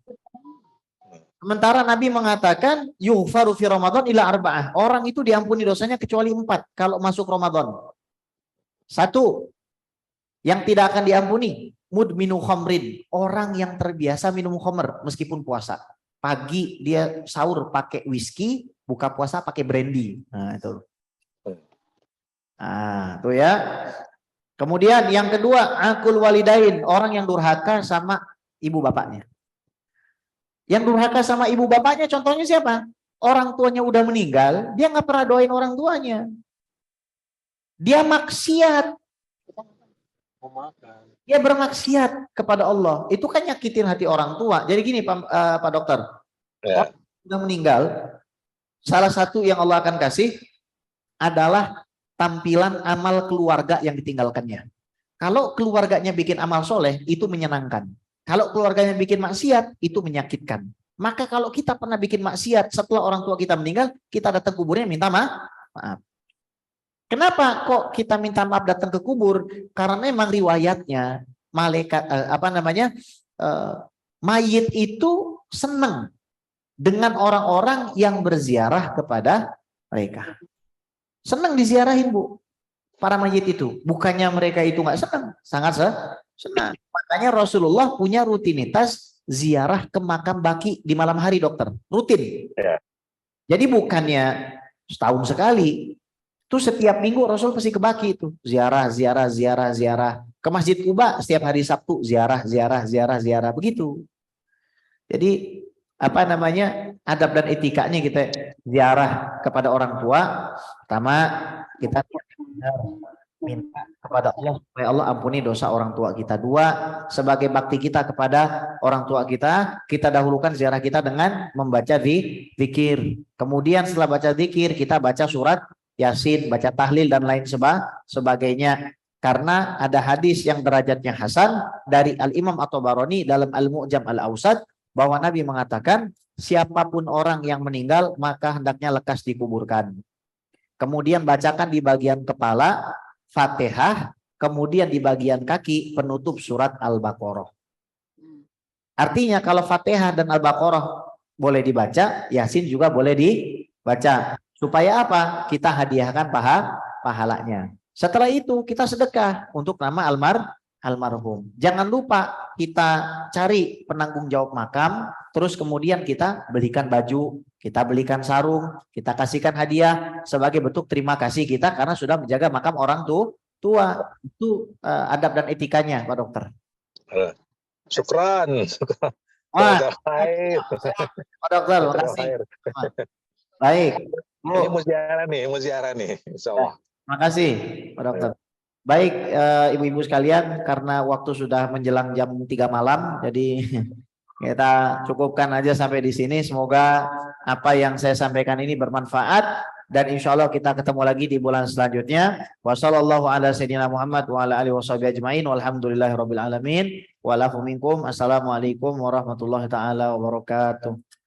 [SPEAKER 1] Sementara Nabi mengatakan yughfaru fi Ramadan ila arba'ah. Orang itu diampuni dosanya kecuali 4 kalau masuk Ramadan. 1, yang tidak akan diampuni, mudminu khamrin, orang yang terbiasa minum khamr meskipun puasa. Pagi dia sahur pakai whisky, buka puasa pakai brandy. Nah, itu. Nah, tuh ya. Kemudian yang kedua, akul walidain, orang yang durhaka sama ibu bapaknya. Yang durhaka sama ibu bapaknya contohnya siapa? Orang tuanya udah meninggal, dia nggak pernah doain orang tuanya. Dia maksiat. Dia bermaksiat kepada Allah. Itu kan nyakitin hati orang tua. Jadi gini Pak Dokter.
[SPEAKER 7] Ya.
[SPEAKER 1] Orang sudah meninggal, salah satu yang Allah akan kasih adalah tampilan amal keluarga yang ditinggalkannya. Kalau keluarganya bikin amal soleh, itu menyenangkan. Kalau keluarganya bikin maksiat, itu menyakitkan. Maka kalau kita pernah bikin maksiat setelah orang tua kita meninggal, kita datang kuburnya minta maaf. Kenapa kok kita minta maaf datang ke kubur? Karena memang riwayatnya malaikat mayit itu senang dengan orang-orang yang berziarah kepada mereka. Senang diziarahin, Bu. Para mayit itu. Bukannya mereka itu nggak senang, sangat senang. Makanya Rasulullah punya rutinitas ziarah ke makam baki di malam hari, dokter. Rutin.
[SPEAKER 7] Ya.
[SPEAKER 1] Jadi bukannya setahun sekali. Itu setiap minggu Rasul pasti ke baki itu. Ziarah. Ke Masjid Kuba setiap hari Sabtu ziarah. Begitu. Jadi adab dan etikanya kita ziarah kepada orang tua. Pertama, kita minta kepada Allah supaya Allah ampuni dosa orang tua kita. Dua, sebagai bakti kita kepada orang tua kita, kita dahulukan ziarah kita dengan membaca zikir. Kemudian setelah baca zikir, kita baca surat Yasin, baca tahlil dan lain sebagainya. Karena ada hadis yang derajatnya hasan dari Al-Imam At-Tabarani dalam Al-Mu'jam Al-Awsat, bahwa Nabi mengatakan siapapun orang yang meninggal maka hendaknya lekas dikuburkan. Kemudian bacakan di bagian kepala Fatihah, kemudian di bagian kaki penutup surat Al-Baqarah. Artinya kalau Fatihah dan Al-Baqarah boleh dibaca, Yasin juga boleh dibaca. Supaya apa? Kita hadiahkan pahalanya. Setelah itu kita sedekah untuk nama almarhum. Jangan lupa kita cari penanggung jawab makam, terus kemudian kita belikan baju, kita belikan sarung, kita kasihkan hadiah sebagai bentuk terima kasih kita karena sudah menjaga makam orang tua. Itu adab dan etikanya, Pak Dokter.
[SPEAKER 7] Syukran.
[SPEAKER 1] Pak Dokter, makasih. Baik.
[SPEAKER 7] Ini muziarah nih, insya Allah.
[SPEAKER 1] Makasih, Pak Dokter. Baik, ibu-ibu sekalian, karena waktu sudah menjelang jam 3 malam, jadi kita cukupkan aja sampai di sini. Semoga apa yang saya sampaikan ini bermanfaat dan insya Allah kita ketemu lagi di bulan selanjutnya. Wassallallahu ala sayyidina Muhammad wa ala alihi washabihi ajmain walhamdulillahirabbil alamin. Wa lafu minkum. Assalamualaikum warahmatullahi taala wabarakatuh.